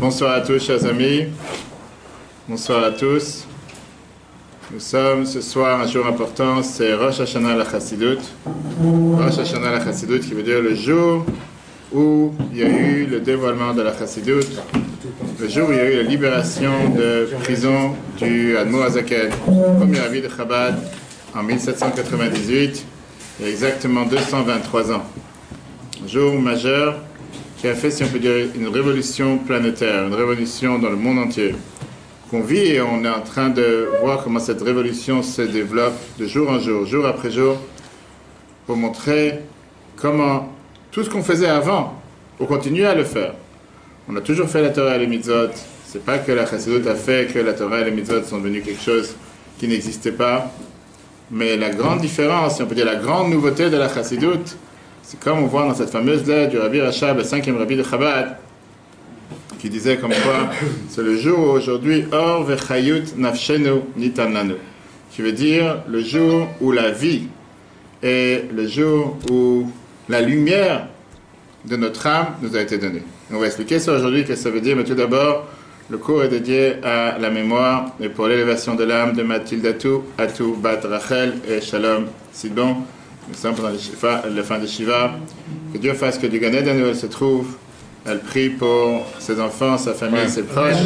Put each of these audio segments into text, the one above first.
Bonsoir à tous, chers amis. Bonsoir à tous. Nous sommes ce soir un jour important, c'est Rosh Hashanah la Chassidut. Rosh Hashanah la Chassidut qui veut dire le jour où il y a eu le dévoilement de la Chassidut, le jour où il y a eu la libération de prison du Admor Hazaken, premier avis de Chabad en 1798, il y a exactement 223 ans. Un jour majeur qui a fait, si on peut dire, une révolution planétaire, une révolution dans le monde entier. Qu'on vit et on est en train de voir comment cette révolution se développe de jour en jour, jour après jour, pour montrer comment tout ce qu'on faisait avant, on continue à le faire. On a toujours fait la Torah et les mitzvot. C'est pas que la Chassidut a fait que la Torah et les mitzvot sont devenus quelque chose qui n'existait pas. Mais la grande différence, si on peut dire la grande nouveauté de la Chassidut, c'est comme on voit dans cette fameuse lettre du Rabbi Rachab, le 5e Rabbi de Chabad, qui disait comme quoi c'est le jour où aujourd'hui Or vechayut nafshenu nitan lanu, qui veut dire le jour où la vie et le jour où la lumière de notre âme nous a été donnée. On va expliquer ça aujourd'hui, qu'est-ce que ça veut dire, mais tout d'abord, le cours est dédié à la mémoire et pour l'élévation de l'âme de Mathilde Atou Bat Rachel et Shalom Sidon. Nous sommes pendant le fin de Shiva. Que Dieu fasse que du Gan Eden où elle se trouve, elle prie pour ses enfants, sa famille, ses proches,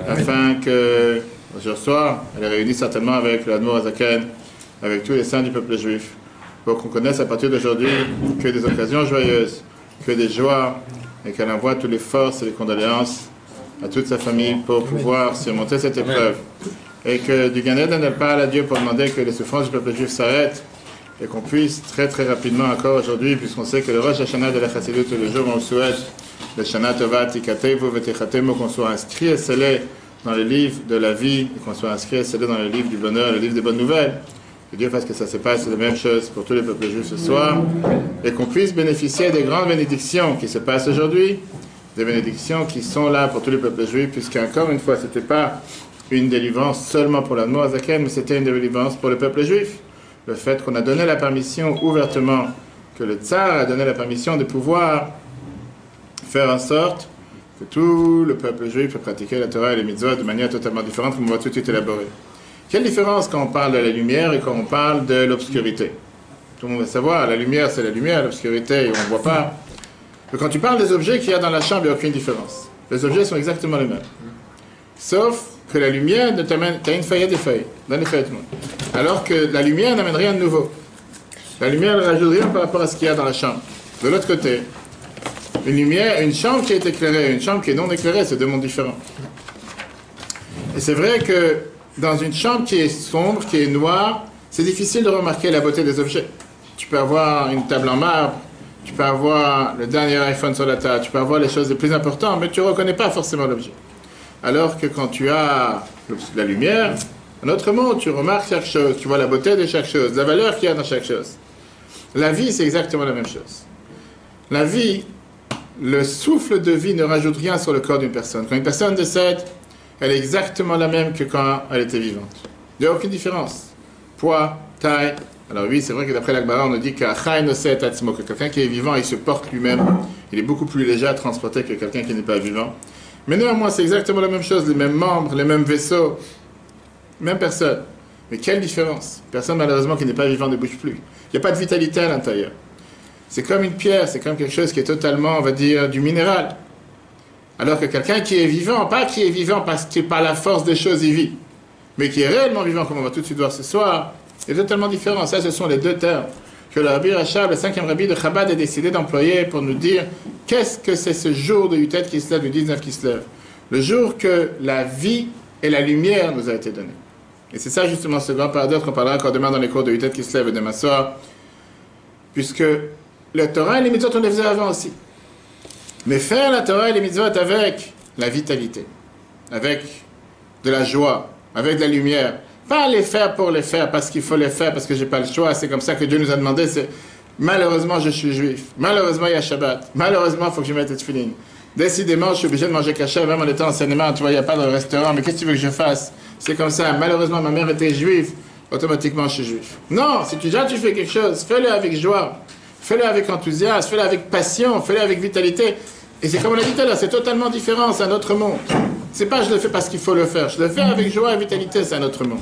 afin que, ce soir, elle est réunie certainement avec l'Admor Hazaken, avec tous les saints du peuple juif, pour qu'on connaisse à partir d'aujourd'hui que des occasions joyeuses, que des joies, et qu'elle envoie toutes les forces et les condoléances à toute sa famille pour pouvoir surmonter cette épreuve. Et que du Gan Eden, elle parle à Dieu pour demander que les souffrances du peuple juif s'arrêtent, et qu'on puisse très très rapidement encore aujourd'hui, puisqu'on sait que le Rosh Hashanah de la Chassidut, le jour où on souhaite le Shana Tova Tikatevu Vetechatemu, qu'on soit inscrit et scellé dans le livre de la vie, et qu'on soit inscrit et scellé dans le livre du bonheur, le livre des bonnes nouvelles. Que Dieu fasse que ça se passe, c'est la même chose pour tous les peuples juifs ce soir, et qu'on puisse bénéficier des grandes bénédictions qui se passent aujourd'hui, des bénédictions qui sont là pour tous les peuples juifs, puisqu'encore une fois, ce n'était pas une délivrance seulement pour l'Admor Hazaken, mais c'était une délivrance pour le peuple juif. Le fait qu'on a donné la permission ouvertement, que le Tsar a donné la permission de pouvoir faire en sorte que tout le peuple juif peut pratiquer la Torah et les mitzvot de manière totalement différente, comme on va tout de suite élaborer. Quelle différence quand on parle de la lumière et quand on parle de l'obscurité? Tout le monde va savoir, la lumière c'est la lumière, l'obscurité on ne voit pas. Mais quand tu parles des objets qu'il y a dans la chambre, il n'y a aucune différence. Les objets sont exactement les mêmes. Sauf que la lumière t'amène, tu as une feuille et des feuilles, dans les feuilles tout le monde. Alors que la lumière n'amène rien de nouveau. La lumière ne rajoute rien par rapport à ce qu'il y a dans la chambre. De l'autre côté, une lumière, une chambre qui est éclairée, une chambre qui est non éclairée, c'est deux mondes différents. Et c'est vrai que dans une chambre qui est sombre, qui est noire, c'est difficile de remarquer la beauté des objets. Tu peux avoir une table en marbre, tu peux avoir le dernier iPhone sur la table, tu peux avoir les choses les plus importantes, mais tu ne reconnais pas forcément l'objet. Alors que quand tu as la lumière, en autre mot, tu remarques chaque chose, tu vois la beauté de chaque chose, la valeur qu'il y a dans chaque chose. La vie, c'est exactement la même chose. La vie, le souffle de vie ne rajoute rien sur le corps d'une personne. Quand une personne décède, elle est exactement la même que quand elle était vivante. Il n'y a aucune différence. Poids, taille. Alors oui, c'est vrai que d'après l'Akbara, on nous dit que quelqu'un qui est vivant, il se porte lui-même. Il est beaucoup plus léger à transporter que quelqu'un qui n'est pas vivant. Mais néanmoins, c'est exactement la même chose. Les mêmes membres, les mêmes vaisseaux. Même personne. Mais quelle différence? Personne, malheureusement, qui n'est pas vivant ne bouge plus. Il n'y a pas de vitalité à l'intérieur. C'est comme une pierre, c'est comme quelque chose qui est totalement, on va dire, du minéral. Alors que quelqu'un qui est vivant, pas qui est vivant parce que par la force des choses il vit, mais qui est réellement vivant, comme on va tout de suite voir ce soir, est totalement différent. Ça, ce sont les deux termes que le Rabbi Rachab, le 5e Rabbi de Chabad, a décidé d'employer pour nous dire qu'est-ce que c'est ce jour de Yutet qui se lève, du 19 qui se lève. Le jour que la vie et la lumière nous a été donnée. Et c'est ça justement ce grand paradoxe qu'on parlera encore demain dans les cours de Yutet qui se lève et demain soir, puisque le Torah et les mitzvot on les faisait avant aussi. Mais faire la Torah et les mitzvot avec la vitalité, avec de la joie, avec de la lumière, pas les faire pour les faire parce qu'il faut les faire, parce que j'ai pas le choix, c'est comme ça que Dieu nous a demandé, c'est malheureusement je suis juif, malheureusement il y a Shabbat, malheureusement il faut que je mette les tefilines. Décidément, je suis obligé de manger kasher, même en étant en cinéma, tu vois, il n'y a pas de restaurant, mais qu'est-ce que tu veux que je fasse? C'est comme ça, malheureusement ma mère était juive, automatiquement je suis juif. Non, si déjà tu fais quelque chose, fais-le avec joie, fais-le avec enthousiasme, fais-le avec passion, fais-le avec vitalité. Et c'est comme on a dit tout à l'heure, c'est totalement différent, c'est un autre monde. C'est pas je le fais parce qu'il faut le faire, je le fais avec joie et vitalité, c'est un autre monde.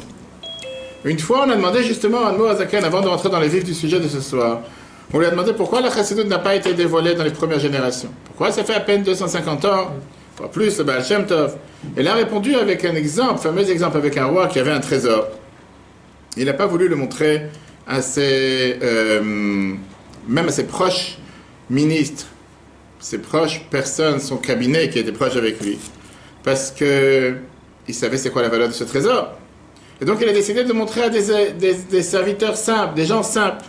Une fois, on a demandé justement à Admor HaZaken, avant de rentrer dans les vifs du sujet de ce soir, on lui a demandé pourquoi la chassidoute n'a pas été dévoilée dans les premières générations. Pourquoi ça fait à peine 250 ans, pas plus, le Baal Shem Tov. Il a répondu avec un exemple, fameux exemple avec un roi qui avait un trésor. Il n'a pas voulu le montrer à même à ses proches ministres, ses proches personnes, son cabinet qui était proche avec lui. Parce qu'il savait c'est quoi la valeur de ce trésor. Et donc il a décidé de montrer à des serviteurs simples, des gens simples.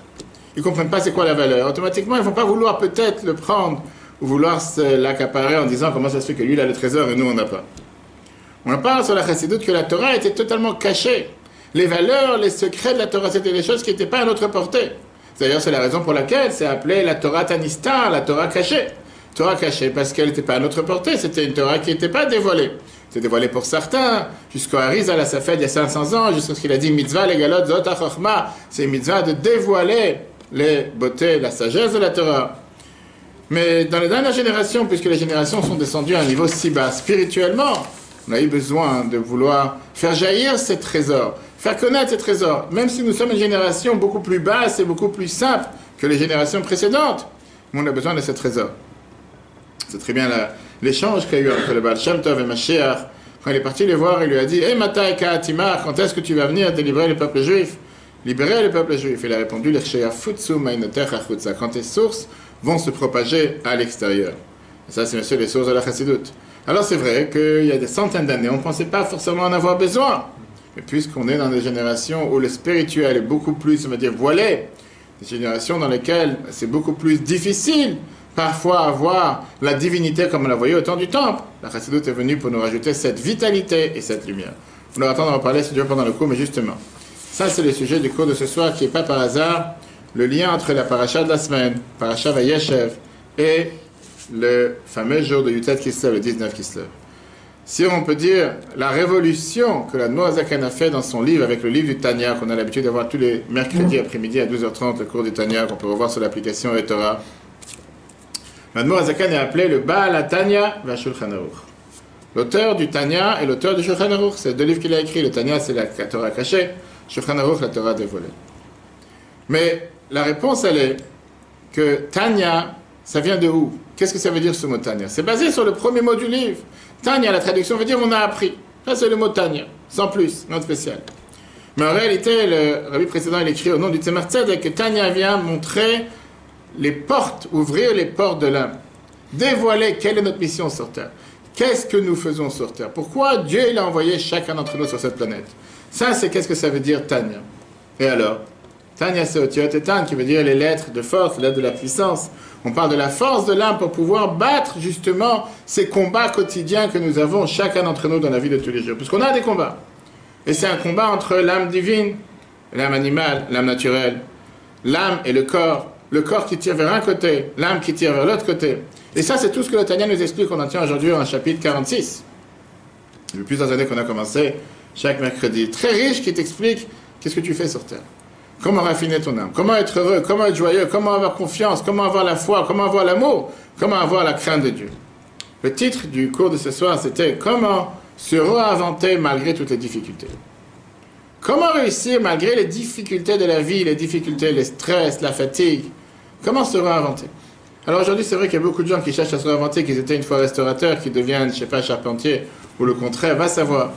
Ils ne comprennent pas c'est quoi la valeur. Automatiquement, ils ne vont pas vouloir peut-être le prendre ou vouloir l'accaparer en disant comment ça se fait que lui il a le trésor et nous on n'a pas. On parle sur la chassidoute que la Torah était totalement cachée. Les valeurs, les secrets de la Torah, c'était des choses qui n'étaient pas à notre portée. D'ailleurs, c'est la raison pour laquelle c'est appelé la Torah Tanistar, la Torah cachée. Torah cachée parce qu'elle n'était pas à notre portée, c'était une Torah qui n'était pas dévoilée. C'était dévoilé pour certains, jusqu'au Harizal à la Safed il y a 500 ans, jusqu'à ce qu'il a dit mitzvah les galot zot ha-chochma, c'est une mitzvah de dévoiler les beautés, la sagesse de la Torah. Mais dans les dernières générations, puisque les générations sont descendues à un niveau si bas spirituellement, on a eu besoin de vouloir faire jaillir ces trésors, faire connaître ces trésors, même si nous sommes une génération beaucoup plus basse et beaucoup plus simple que les générations précédentes, mais on a besoin de ces trésors. C'est très bien l'échange qu'il y a eu entre le Baal Shem Tov et Mashiach. Quand il est parti les voir, il lui a dit « Hey Matai Ka'atimar, quand est-ce que tu vas venir délivrer le peuple juif ?» Libérer le peuple juif. Il a répondu « Quand tes sources vont se propager à l'extérieur. » Et ça, c'est monsieur les sources de la chassidoute. Alors c'est vrai qu'il y a des centaines d'années, on ne pensait pas forcément en avoir besoin. Mais puisqu'on est dans des générations où le spirituel est beaucoup plus, on va dire, voilé, des générations dans lesquelles c'est beaucoup plus difficile parfois avoir la divinité comme on la voyait au temps du temple. La chassidoute est venue pour nous rajouter cette vitalité et cette lumière. On aura attendre à en parler si Dieu pendant le cours, mais justement, ça c'est le sujet du cours de ce soir qui n'est pas par hasard le lien entre la paracha de la semaine, paracha Vayeshev, et le fameux jour de Yutet Kislev, le 19 Kislev. Si on peut dire la révolution que l'Admor HaZaken a fait dans son livre avec le livre du Tanya, qu'on a l'habitude d'avoir tous les mercredis après-midi à 12h30, le cours du Tanya, qu'on peut revoir sur l'application Torah. L'Admor HaZaken est appelé le Baal HaTanya VaShulchan Aruch. L'auteur du Tanya et l'auteur du Shulchan Aruch, c'est deux livres qu'il a écrits. Le Tanya, c'est la Torah cachée, Shulchan Aruch, la Torah dévoilée. Mais la réponse, elle est que Tanya, ça vient de où? Qu'est-ce que ça veut dire ce mot Tanya? C'est basé sur le premier mot du livre. Tanya, la traduction veut dire on a appris. Ça, c'est le mot Tanya, sans plus, non spécial. Mais en réalité, le rabbi précédent, il écrit au nom du Tzemar Tzedek que Tanya vient montrer les portes, ouvrir les portes de l'âme. Dévoiler quelle est notre mission sur Terre. Qu'est-ce que nous faisons sur Terre? Pourquoi Dieu il a envoyé chacun d'entre nous sur cette planète? Ça, c'est qu'est-ce que ça veut dire Tanya. Et alors? Tanya, c'est Otiot et Tan, qui veut dire les lettres de force, les lettres de la puissance. On parle de la force de l'âme pour pouvoir battre justement ces combats quotidiens que nous avons chacun d'entre nous dans la vie de tous les jours. Puisqu'on a des combats. Et c'est un combat entre l'âme divine, l'âme animale, l'âme naturelle, l'âme et le corps qui tire vers un côté, l'âme qui tire vers l'autre côté. Et ça, c'est tout ce que le Tanya nous explique. On en tient aujourd'hui en chapitre 46. Depuis plusieurs années qu'on a commencé, chaque mercredi. Très riche qui t'explique qu'est-ce que tu fais sur Terre. Comment raffiner ton âme, comment être heureux, comment être joyeux, comment avoir confiance, comment avoir la foi, comment avoir l'amour, comment avoir la crainte de Dieu. Le titre du cours de ce soir, c'était « Comment se réinventer malgré toutes les difficultés ». Comment réussir malgré les difficultés de la vie, les difficultés, les stress, la fatigue. Comment se réinventer? Alors aujourd'hui, c'est vrai qu'il y a beaucoup de gens qui cherchent à se réinventer, qu'ils étaient une fois restaurateurs, qui deviennent, je ne sais pas, charpentiers, ou le contraire, va savoir.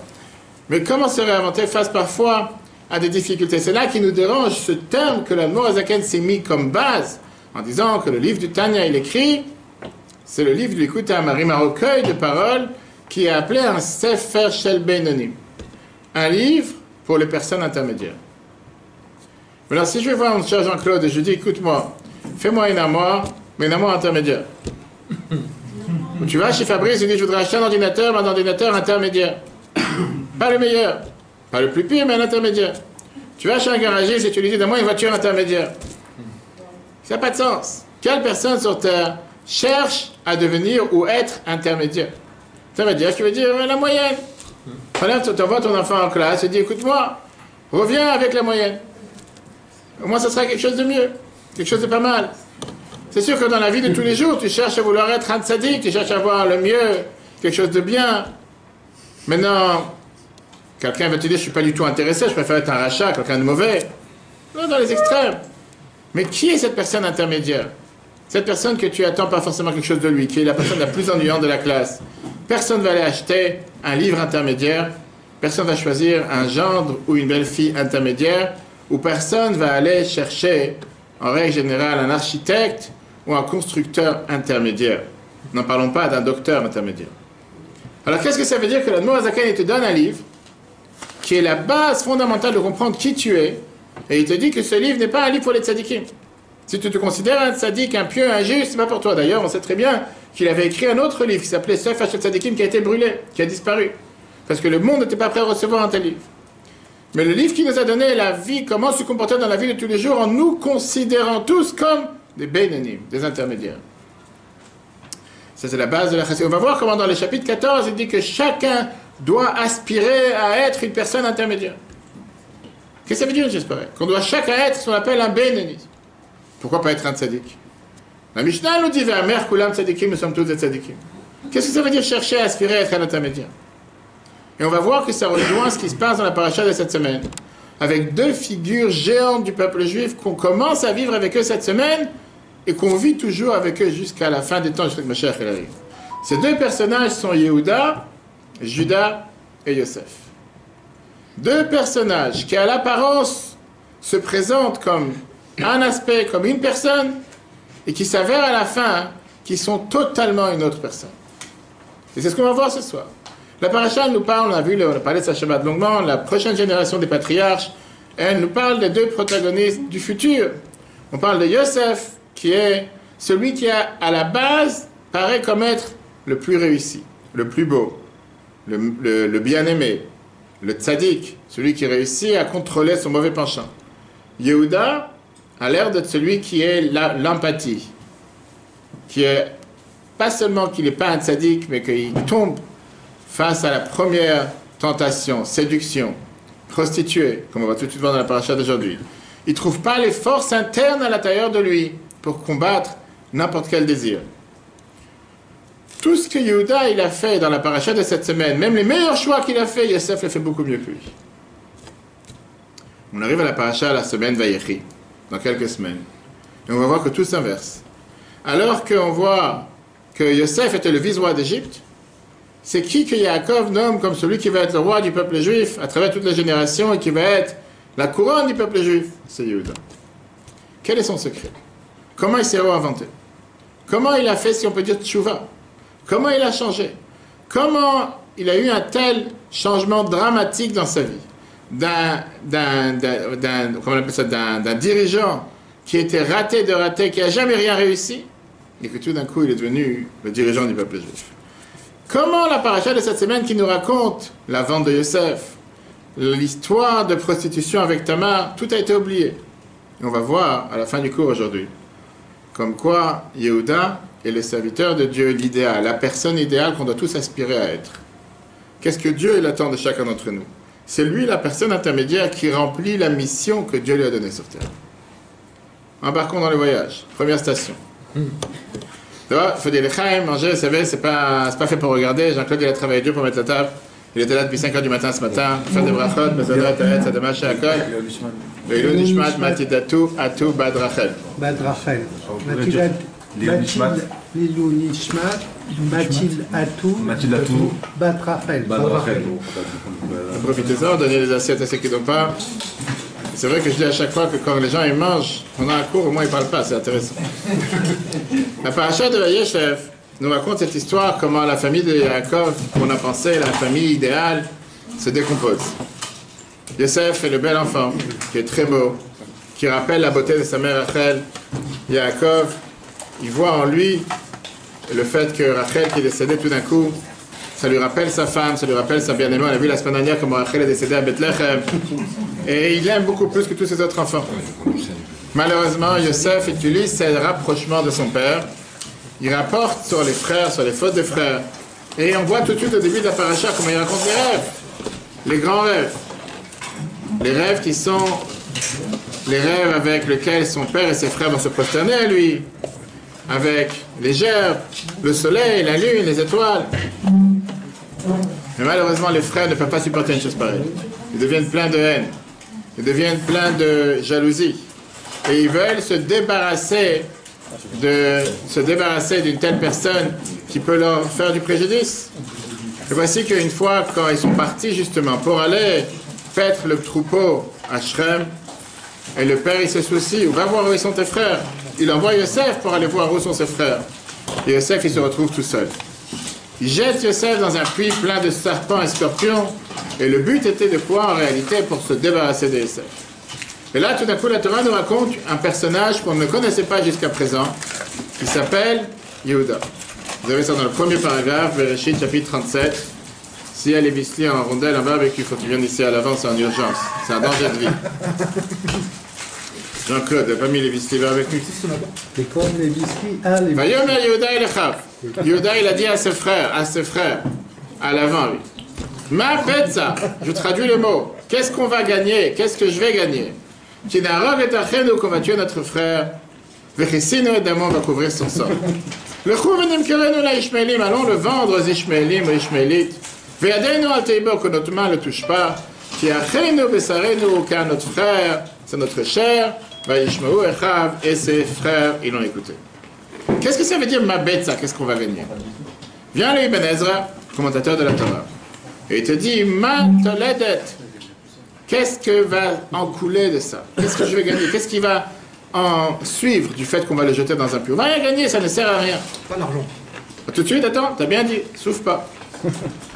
Mais comment se réinventer face parfois à des difficultés? C'est là qui nous dérange ce terme que l'Admor HaZaken s'est mis comme base, en disant que le livre du Tanya, il écrit, c'est le livre du Likutei Amarim, un recueil de paroles qui est appelé un Sefer Shel Beinonim, un livre pour les personnes intermédiaires. Alors si je vais voir mon cher Jean-Claude et je dis, écoute-moi, fais-moi une armoire, mais une armoire intermédiaire. Ou tu vas chez Fabrice et tu dis, je voudrais acheter un ordinateur intermédiaire. Pas le meilleur. Pas le plus pire, mais un intermédiaire. Tu vas chez un garagiste et tu lui dis, donne-moi une voiture intermédiaire. Ça n'a pas de sens. Quelle personne sur Terre cherche à devenir ou être intermédiaire? Intermédiaire, qui veut dire la moyenne. Voilà, tu envoies ton enfant en classe et dis, écoute-moi, reviens avec la moyenne. Au moins, ça sera quelque chose de mieux, quelque chose de pas mal. C'est sûr que dans la vie de tous les jours, tu cherches à vouloir être un tzaddik, tu cherches à avoir le mieux, quelque chose de bien. Maintenant, quelqu'un va te dire, je ne suis pas du tout intéressé, je préfère être un rachat, quelqu'un de mauvais. Non, dans les extrêmes. Mais qui est cette personne intermédiaire? Cette personne que tu attends pas forcément quelque chose de lui, qui est la personne la plus ennuyante de la classe. Personne ne va aller acheter un livre intermédiaire, personne ne va choisir un gendre ou une belle-fille intermédiaire, ou personne ne va aller chercher, en règle générale, un architecte ou un constructeur intermédiaire. N'en parlons pas d'un docteur intermédiaire. Alors qu'est-ce que ça veut dire que l'Admour HaZaken, il te donne un livre qui est la base fondamentale de comprendre qui tu es, et il te dit que ce livre n'est pas un livre pour les tzadikim. Si tu te considères un tzaddik, un pieux, un juste, c'est pas pour toi. D'ailleurs, on sait très bien qu'il avait écrit un autre livre qui s'appelait Sefer Shel Tzadikim, qui a été brûlé, qui a disparu. Parce que le monde n'était pas prêt à recevoir un tel livre. Mais le livre qui nous a donné la vie, comment se comporter dans la vie de tous les jours en nous considérant tous comme des Beinanim, des intermédiaires. Ça, c'est la base de la chassidut. On va voir comment dans le chapitre 14, il dit que chacun doit aspirer à être une personne intermédiaire. Qu'est-ce que ça veut dire, j'espère? Qu'on doit chacun être ce qu'on appelle un Beinanim. Pourquoi pas être un tzaddik? La Mishnah nous dit, Ve'amer kulam tzadikim, nous sommes tous des tzadikim. Qu'est-ce que ça veut dire chercher à aspirer à être un intermédiaire? Et on va voir que ça rejoint ce qui se passe dans la paracha de cette semaine, avec deux figures géantes du peuple juif qu'on commence à vivre avec eux cette semaine et qu'on vit toujours avec eux jusqu'à la fin des temps, jusqu'à que Mashiach arrive. Ces deux personnages sont Yehuda, Judas et Yosef. Deux personnages qui à l'apparence se présentent comme un aspect, comme une personne, et qui s'avèrent à la fin qui sont totalement une autre personne. Et c'est ce qu'on va voir ce soir. La paracha nous parle, on a parlé de sa Shabbat longuement, la prochaine génération des patriarches, elle nous parle des deux protagonistes du futur. On parle de Yosef, qui est celui qui à la base paraît comme être le plus réussi, le plus beau, le bien-aimé, le tzaddik, celui qui réussit à contrôler son mauvais penchant. Yehuda a l'air d'être celui qui est l'empathie, qui est pas seulement qu'il n'est pas un tzaddik, mais qu'il tombe face à la première tentation, séduction, prostituée, comme on va tout de suite voir dans la paracha d'aujourd'hui. Il ne trouve pas les forces internes à l'intérieur de lui pour combattre n'importe quel désir. Tout ce que Yehuda il a fait dans la paracha de cette semaine, même les meilleurs choix qu'il a fait, Yosef l'a fait beaucoup mieux que lui. On arrive à la paracha la semaine Vayechi, dans quelques semaines. Et on va voir que tout s'inverse. Alors qu'on voit que Yosef était le vice-roi d'Égypte, c'est qui que Yaakov nomme comme celui qui va être le roi du peuple juif à travers toutes les générations et qui va être la couronne du peuple juif? C'est Yehuda. Quel est son secret? Comment il s'est réinventé? Comment il a fait, si on peut dire, tchouva? Comment il a changé? Comment il a eu un tel changement dramatique dans sa vie? Comment on appelle ça, d'un dirigeant qui était raté de raté, qui n'a jamais rien réussi, et que tout d'un coup il est devenu le dirigeant du peuple juif. Comment la paracha de cette semaine qui nous raconte la vente de Yosef, l'histoire de prostitution avec Tamar, tout a été oublié. Et on va voir à la fin du cours aujourd'hui, comme quoi Yehuda est le serviteur de Dieu, l'idéal, la personne idéale qu'on doit tous aspirer à être. Qu'est-ce que Dieu il attend de chacun d'entre nous? C'est lui la personne intermédiaire qui remplit la mission que Dieu lui a donnée sur terre. Embarquons dans le voyage. Première station. Il faut dire les chaim, manger, vous savez, c'est pas fait pour regarder. Jean-Claude, il a travaillé dur pour mettre la table. Il était là depuis 5h du matin ce matin, pour faire des brachot, Mesodat, Taret, Sadama, Shakol. Leilou Nishmat, Matidatu, Atu, Bad Rachel. Bad Rachel. Leilou Nishmat, Matil Atu, Bad Rachel. Profitez-en, donnez les assiettes à ceux qui n'ont pas. C'est vrai que je dis à chaque fois que quand les gens ils mangent, pendant un cours, au moins ils ne parlent pas, c'est intéressant. La paracha de Vayeshev nous raconte cette histoire, comment la famille de Yaakov, qu'on a pensé, la famille idéale, se décompose. Yosef est le bel enfant, qui est très beau, qui rappelle la beauté de sa mère Rachel. Yaakov, il voit en lui le fait que Rachel, qui est décédée tout d'un coup, ça lui rappelle sa femme, ça lui rappelle sa bien-aimée. On a vu la semaine dernière comment Rachel est décédée à Bethléem. Et il l'aime beaucoup plus que tous ses autres enfants. Malheureusement, Yosef utilise ses rapprochements de son père. Il rapporte sur les frères, sur les fautes des frères. Et on voit tout de suite au début de la paracha comment il raconte les rêves. Les grands rêves. Les rêves qui sont les rêves avec lesquels son père et ses frères vont se prosterner à lui. avec les gerbes, le soleil, la lune, les étoiles. Mais malheureusement, les frères ne peuvent pas supporter une chose pareille. Ils deviennent pleins de haine. Ils deviennent pleins de jalousie. Et ils veulent se débarrasser d'une telle personne qui peut leur faire du préjudice. Et voici qu'une fois, quand ils sont partis justement pour aller paître le troupeau à Shrem, et le père il se soucie, va voir où sont tes frères. Il envoie Yosef pour aller voir où sont ses frères. Et Yosef il se retrouve tout seul. Il jette Yosef dans un puits plein de serpents et scorpions. Et le but était de quoi en réalité? Pour se débarrasser de Yosef. Et là, tout d'un coup, la Torah nous raconte un personnage qu'on ne connaissait pas jusqu'à présent, qui s'appelle Yehuda. Vous avez ça dans le premier paragraphe, Bereshit, chapitre 37. Si elle est biscuit en rondelle, en barbecue, il faut qu'il vienne ici à l'avance, c'est en urgence. C'est un danger de vie. Jean-Claude, il n'a pas mis les biscuits barbecue. C'est comme les biscuits à les biscuits. Vayomer Yehuda et Lechav. Yehuda, il a dit à ses frères, à l'avant, lui. Ma betza, je traduis le mot. Qu'est-ce qu'on va gagner? Qu'est-ce que je vais gagner? Kinarog et Achenu, qu'on va tuer notre frère. Vechissinu et Damon va couvrir son sang. Le Chouvenim Kerenu la Ishmaelim, allons le vendre aux Ishmaelim, aux Ishmaélites. Ve'adenu al Teibo, que notre main ne le touche pas. Qui Achenu Besarenu, car notre frère, c'est notre chair. Va Ishmael Echav, et ses frères, ils l'ont écouté. Qu'est-ce que ça veut dire ma bête, ça? Qu'est-ce qu'on va gagner? Viens le Ibn Ezra, commentateur de la Torah. Et il te dit, ma toledet. Qu'est-ce que va en couler de ça? Qu'est-ce que je vais gagner? Qu'est-ce qui va en suivre du fait qu'on va le jeter dans un puits? On va rien gagner, ça ne sert à rien. Pas l'argent. Tout de suite, attends, t'as bien dit, souffle pas.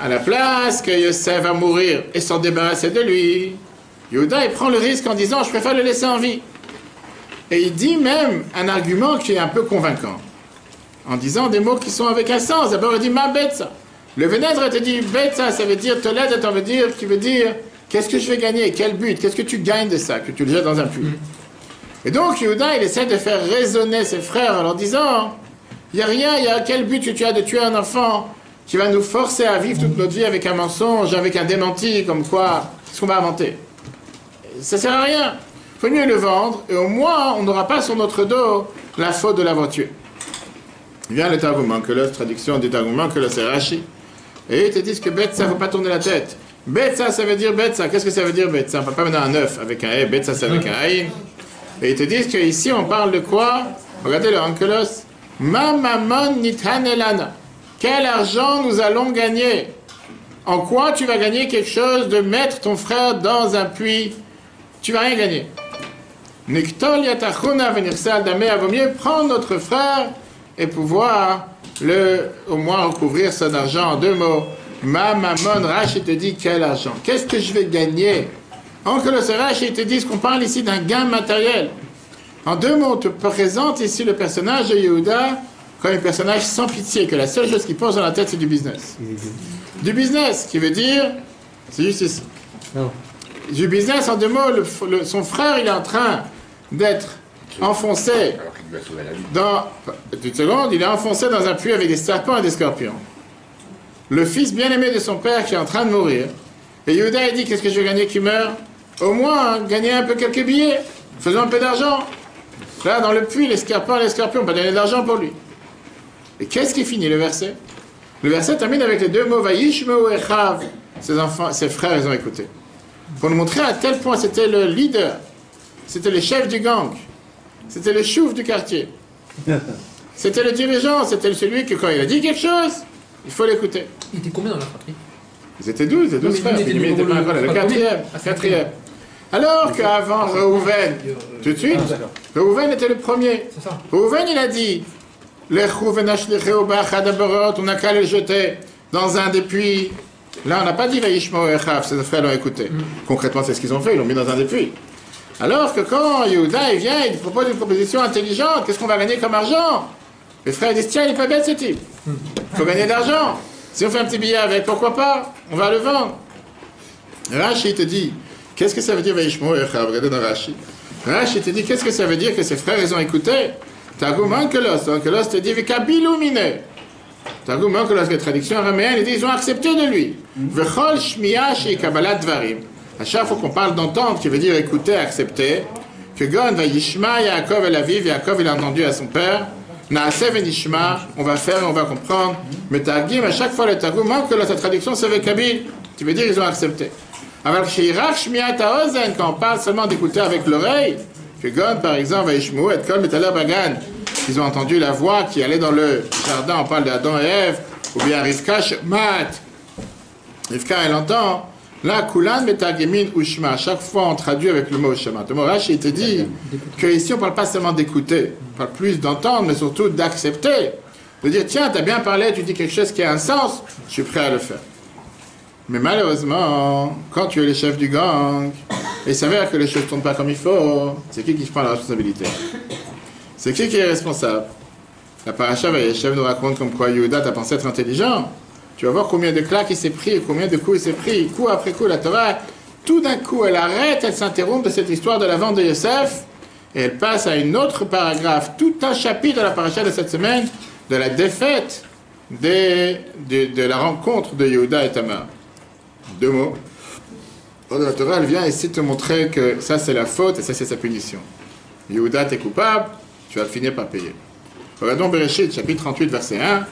À la place que Yosef va mourir et s'en débarrasser de lui, Yehuda il prend le risque en disant, je préfère le laisser en vie. Et il dit même un argument qui est un peu convaincant. En disant des mots qui sont avec un sens. D'abord, il dit, ma bête, ça. Le Vénèdre te dit, bête, ça veut dire, toled, qui veut dire, qu'est-ce que je vais gagner? Quel but? Qu'est-ce que tu gagnes de ça? Que tu le jettes dans un puits. Et donc, Yehuda, il essaie de faire raisonner ses frères en leur disant, il n'y a rien, il y a quel but que tu as de tuer un enfant qui va nous forcer à vivre toute notre vie avec un mensonge, avec un démenti, comme quoi, qu'est-ce qu'on va inventer? Ça ne sert à rien. Il faut mieux le vendre, et au moins, on n'aura pas sur notre dos la faute de l'avoir tué. Il vient le Targum Onkelos, traduction du Targum Onkelos, c'est Rashi. Et ils te disent que bête, ça ne faut pas tourner la tête. Bête, ça veut dire bête, ça. Qu'est-ce que ça veut dire bête, ça? On ne peut pas mettre un œuf avec un E, bête, ça, c'est avec un aïn. Et ils te disent qu'ici, on parle de quoi? Regardez le Onkelos. Ma mamon nitan elana. Quel argent nous allons gagner? En quoi tu vas gagner quelque chose de mettre ton frère dans un puits? Tu vas rien gagner. Niktol yatachuna venir saldamé, vaut mieux prendre notre frère et pouvoir au moins recouvrir son argent en deux mots. Ma mamon, Rashi te dit quel argent? Qu'est-ce que je vais gagner? Oncle Rashi te dit qu'on parle ici d'un gain matériel. En deux mots, on te présente ici le personnage de Yehuda comme un personnage sans pitié, que la seule chose qui pose dans la tête, c'est du business. Du business, qui veut dire, c'est juste ici. Du business, en deux mots, son frère, il est en train d'être enfoncé dans... Une seconde, il est enfoncé dans un puits avec des serpents et des scorpions. Le fils bien-aimé de son père qui est en train de mourir. Et Yehuda, il dit, qu'est-ce que je vais gagner qui meurt? Au moins, gagner un peu quelques billets. Faisons un peu d'argent. Là, dans le puits, les serpents et les scorpions, on va donner de l'argent pour lui. Et qu'est-ce qui finit le verset? Le verset termine avec les deux mots, Vayishmeu Echav. Ses frères, ils ont écouté. Pour nous montrer à tel point, c'était le leader. C'était le chef du gang. C'était le chouf du quartier. C'était le dirigeant. C'était celui que, quand il a dit quelque chose, il faut l'écouter. Il était combien dans la fratrie? Ils étaient 12, les 12 frères. Il n'était pas encore là. Le quatrième. Alors qu'avant Reuven, tout de suite, Reuven était le premier. Reuven, il a dit, on n'a qu'à le jeter dans un des puits. Là, on n'a pas dit Vaishmo Echav, ses frères l'ont écouté. Concrètement, c'est ce qu'ils ont fait, ils l'ont mis dans un des puits. Alors que quand Yehuda il vient, il propose une proposition intelligente, qu'est-ce qu'on va gagner comme argent? Les frères disent, tiens, il n'est pas bête ce type. Il faut gagner de l'argent. Si on fait un petit billet avec, pourquoi pas? On va le vendre. Rashi te dit, qu'est-ce que ça veut dire Vaishmo Echav? Regardez dans Rashi. Rashi te dit, qu'est-ce que ça veut dire que ses frères, ils ont écouté? Targum Onkelos te dit, Vekabilumine. Targum Onkelos, la traduction araméenne, il dit, ils ont accepté de lui. Vechol shmiya shi kabbalat dvarim. À chaque fois qu'on parle d'entendre, qui veut dire écouter, accepter, que Gon va Yishma, Yaakov et la vive, Yaakov il a entendu à son père, Naaseh venishma, on va faire et on va comprendre. Mais Targim, à chaque fois le Targum manque que sa traduction c'est avec Kabyle. Tu veux dire ils ont accepté. Alors quand on parle seulement d'écouter avec l'oreille, que Gon par exemple, Vaishmou et Kol Metaler Bagan, ils ont entendu la voix qui allait dans le jardin, on parle d'Adam et Ève, ou bien Rivka Shmat. Rivka elle entend. Là, Kulan Metagemin Ushma, à chaque fois on traduit avec le mot Shema. Le mot Rashi, il te dit qu'ici on ne parle pas seulement d'écouter, on parle plus d'entendre, mais surtout d'accepter. De dire, tiens, tu as bien parlé, tu dis quelque chose qui a un sens, je suis prêt à le faire. Mais malheureusement, quand tu es le chef du gang, et il s'avère que les choses ne tournent pas comme il faut, c'est qui prend la responsabilité? C'est qui est responsable? La paracha Vayeshev nous raconte comme quoi Yehuda, tu as pensé être intelligent. Tu vas voir combien de claques il s'est pris, combien de coups il s'est pris, coup après coup, la Torah, tout d'un coup, elle arrête, elle s'interrompt de cette histoire de la vente de Yosef, et elle passe à un autre paragraphe, tout un chapitre de la paracha de cette semaine, de la défaite de la rencontre de Yehuda et Tamar. 2 mots. La Torah, elle vient essayer de te montrer que ça, c'est la faute, et ça, c'est sa punition. Yehuda, t'es coupable, tu vas finir par payer. Regardons Bereshit, chapitre 38, verset 1.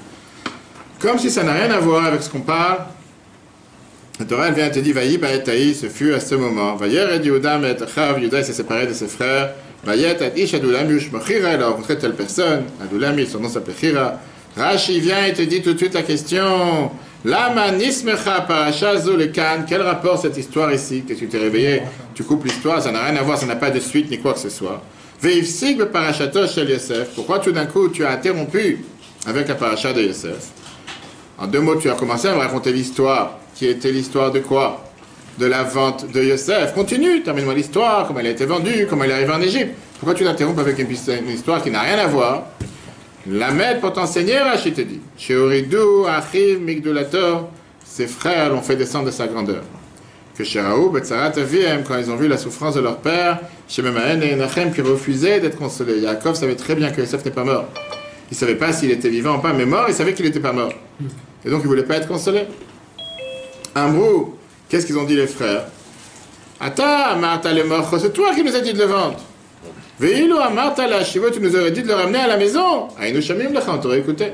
Comme si ça n'a rien à voir avec ce qu'on parle, la Torah elle vient et te dit Vaï Baetaï, ce fut à ce moment. Vaïer et Yehuda Me'etachav, Yehuda s'est séparé de ses frères. Vaïet Adish Adulam Yushmachira, il a rencontré telle personne. Adulam, son nom s'appelle Chira. Rashi vient et te dit tout de suite la question Lama Nismecha Parasha Zolekan, quel rapport cette histoire ici? Que tu t'es réveillé, tu coupes l'histoire, ça n'a rien à voir, ça n'a pas de suite ni quoi que ce soit. Veivsig Parashato Shel Yosef, pourquoi tout d'un coup tu as interrompu avec la paracha de Yosef? En 2 mots, tu as commencé à me raconter l'histoire. Qui était l'histoire de quoi? De la vente de Yosef. Continue, termine-moi l'histoire, comment elle a été vendue, comment elle est arrivée en Égypte. Pourquoi tu l'interromps avec une histoire qui n'a rien à voir? Lamed pour t'enseigner, Rachid te dit. Sheoridou, Achiv, Migdulator, ses frères l'ont fait descendre de sa grandeur. Que Sheraou, Betsarat, Aviem, quand ils ont vu la souffrance de leur père, Shememaen et Nachem qui refusaient d'être consolés. Yaakov savait très bien que Yosef n'est pas mort. Il ne savait pas s'il était vivant ou pas, mais mort, il savait qu'il n'était pas mort. Et donc il ne voulait pas être consolé. Amrou, qu'est-ce qu'ils ont dit les frères? Ata, Martha le mort, c'est toi qui nous as dit de le vendre. Veilo, Martha la Shivo, tu nous aurais dit de le ramener à la maison. Aïnou Shamim Lecha, on t'aurait écouté.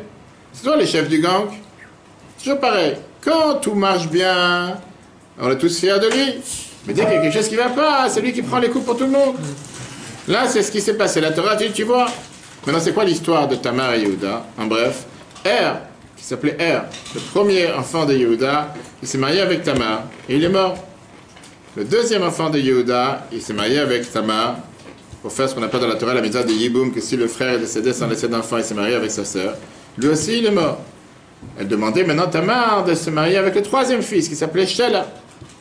C'est toi les chefs du gang. C'est toujours pareil. Quand tout marche bien, on est tous fiers de lui. Mais dès qu'il y a quelque chose qui ne va pas, c'est lui qui prend les coups pour tout le monde. Là, c'est ce qui s'est passé. La Torah, tu vois. Maintenant, c'est quoi l'histoire de Tamar et Yehuda? En bref, qui s'appelait le premier enfant de Yehuda, il s'est marié avec Tamar et il est mort. Le deuxième enfant de Yehuda, il s'est marié avec Tamar pour faire ce qu'on appelle dans la Torah la mitzvah de Yiboum, que si le frère est décédé sans laisser d'enfant, il s'est marié avec sa sœur. Lui aussi, il est mort. Elle demandait maintenant Tamar de se marier avec le troisième fils qui s'appelait Shelah.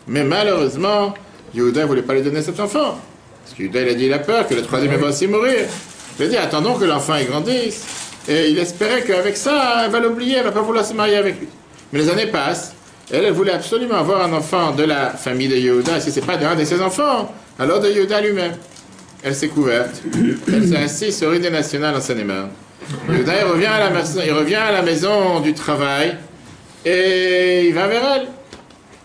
Mais malheureusement, Yehuda ne voulait pas lui donner cet enfant. Parce que Yehuda, il a dit, il a peur que le troisième va aussi mourir. Il a dit, attendons que l'enfant grandisse. Et il espérait qu'avec ça, elle va l'oublier, elle ne va pas vouloir se marier avec lui. Mais les années passent. Elle voulait absolument avoir un enfant de la famille de Yehuda, si ce n'est pas d'un de ses enfants, alors de Yehuda lui-même. Elle s'est couverte. Elle s'est assise sur une des nationales en Seine-et-Marne. Yehuda, il revient à la maison du travail et il va vers elle.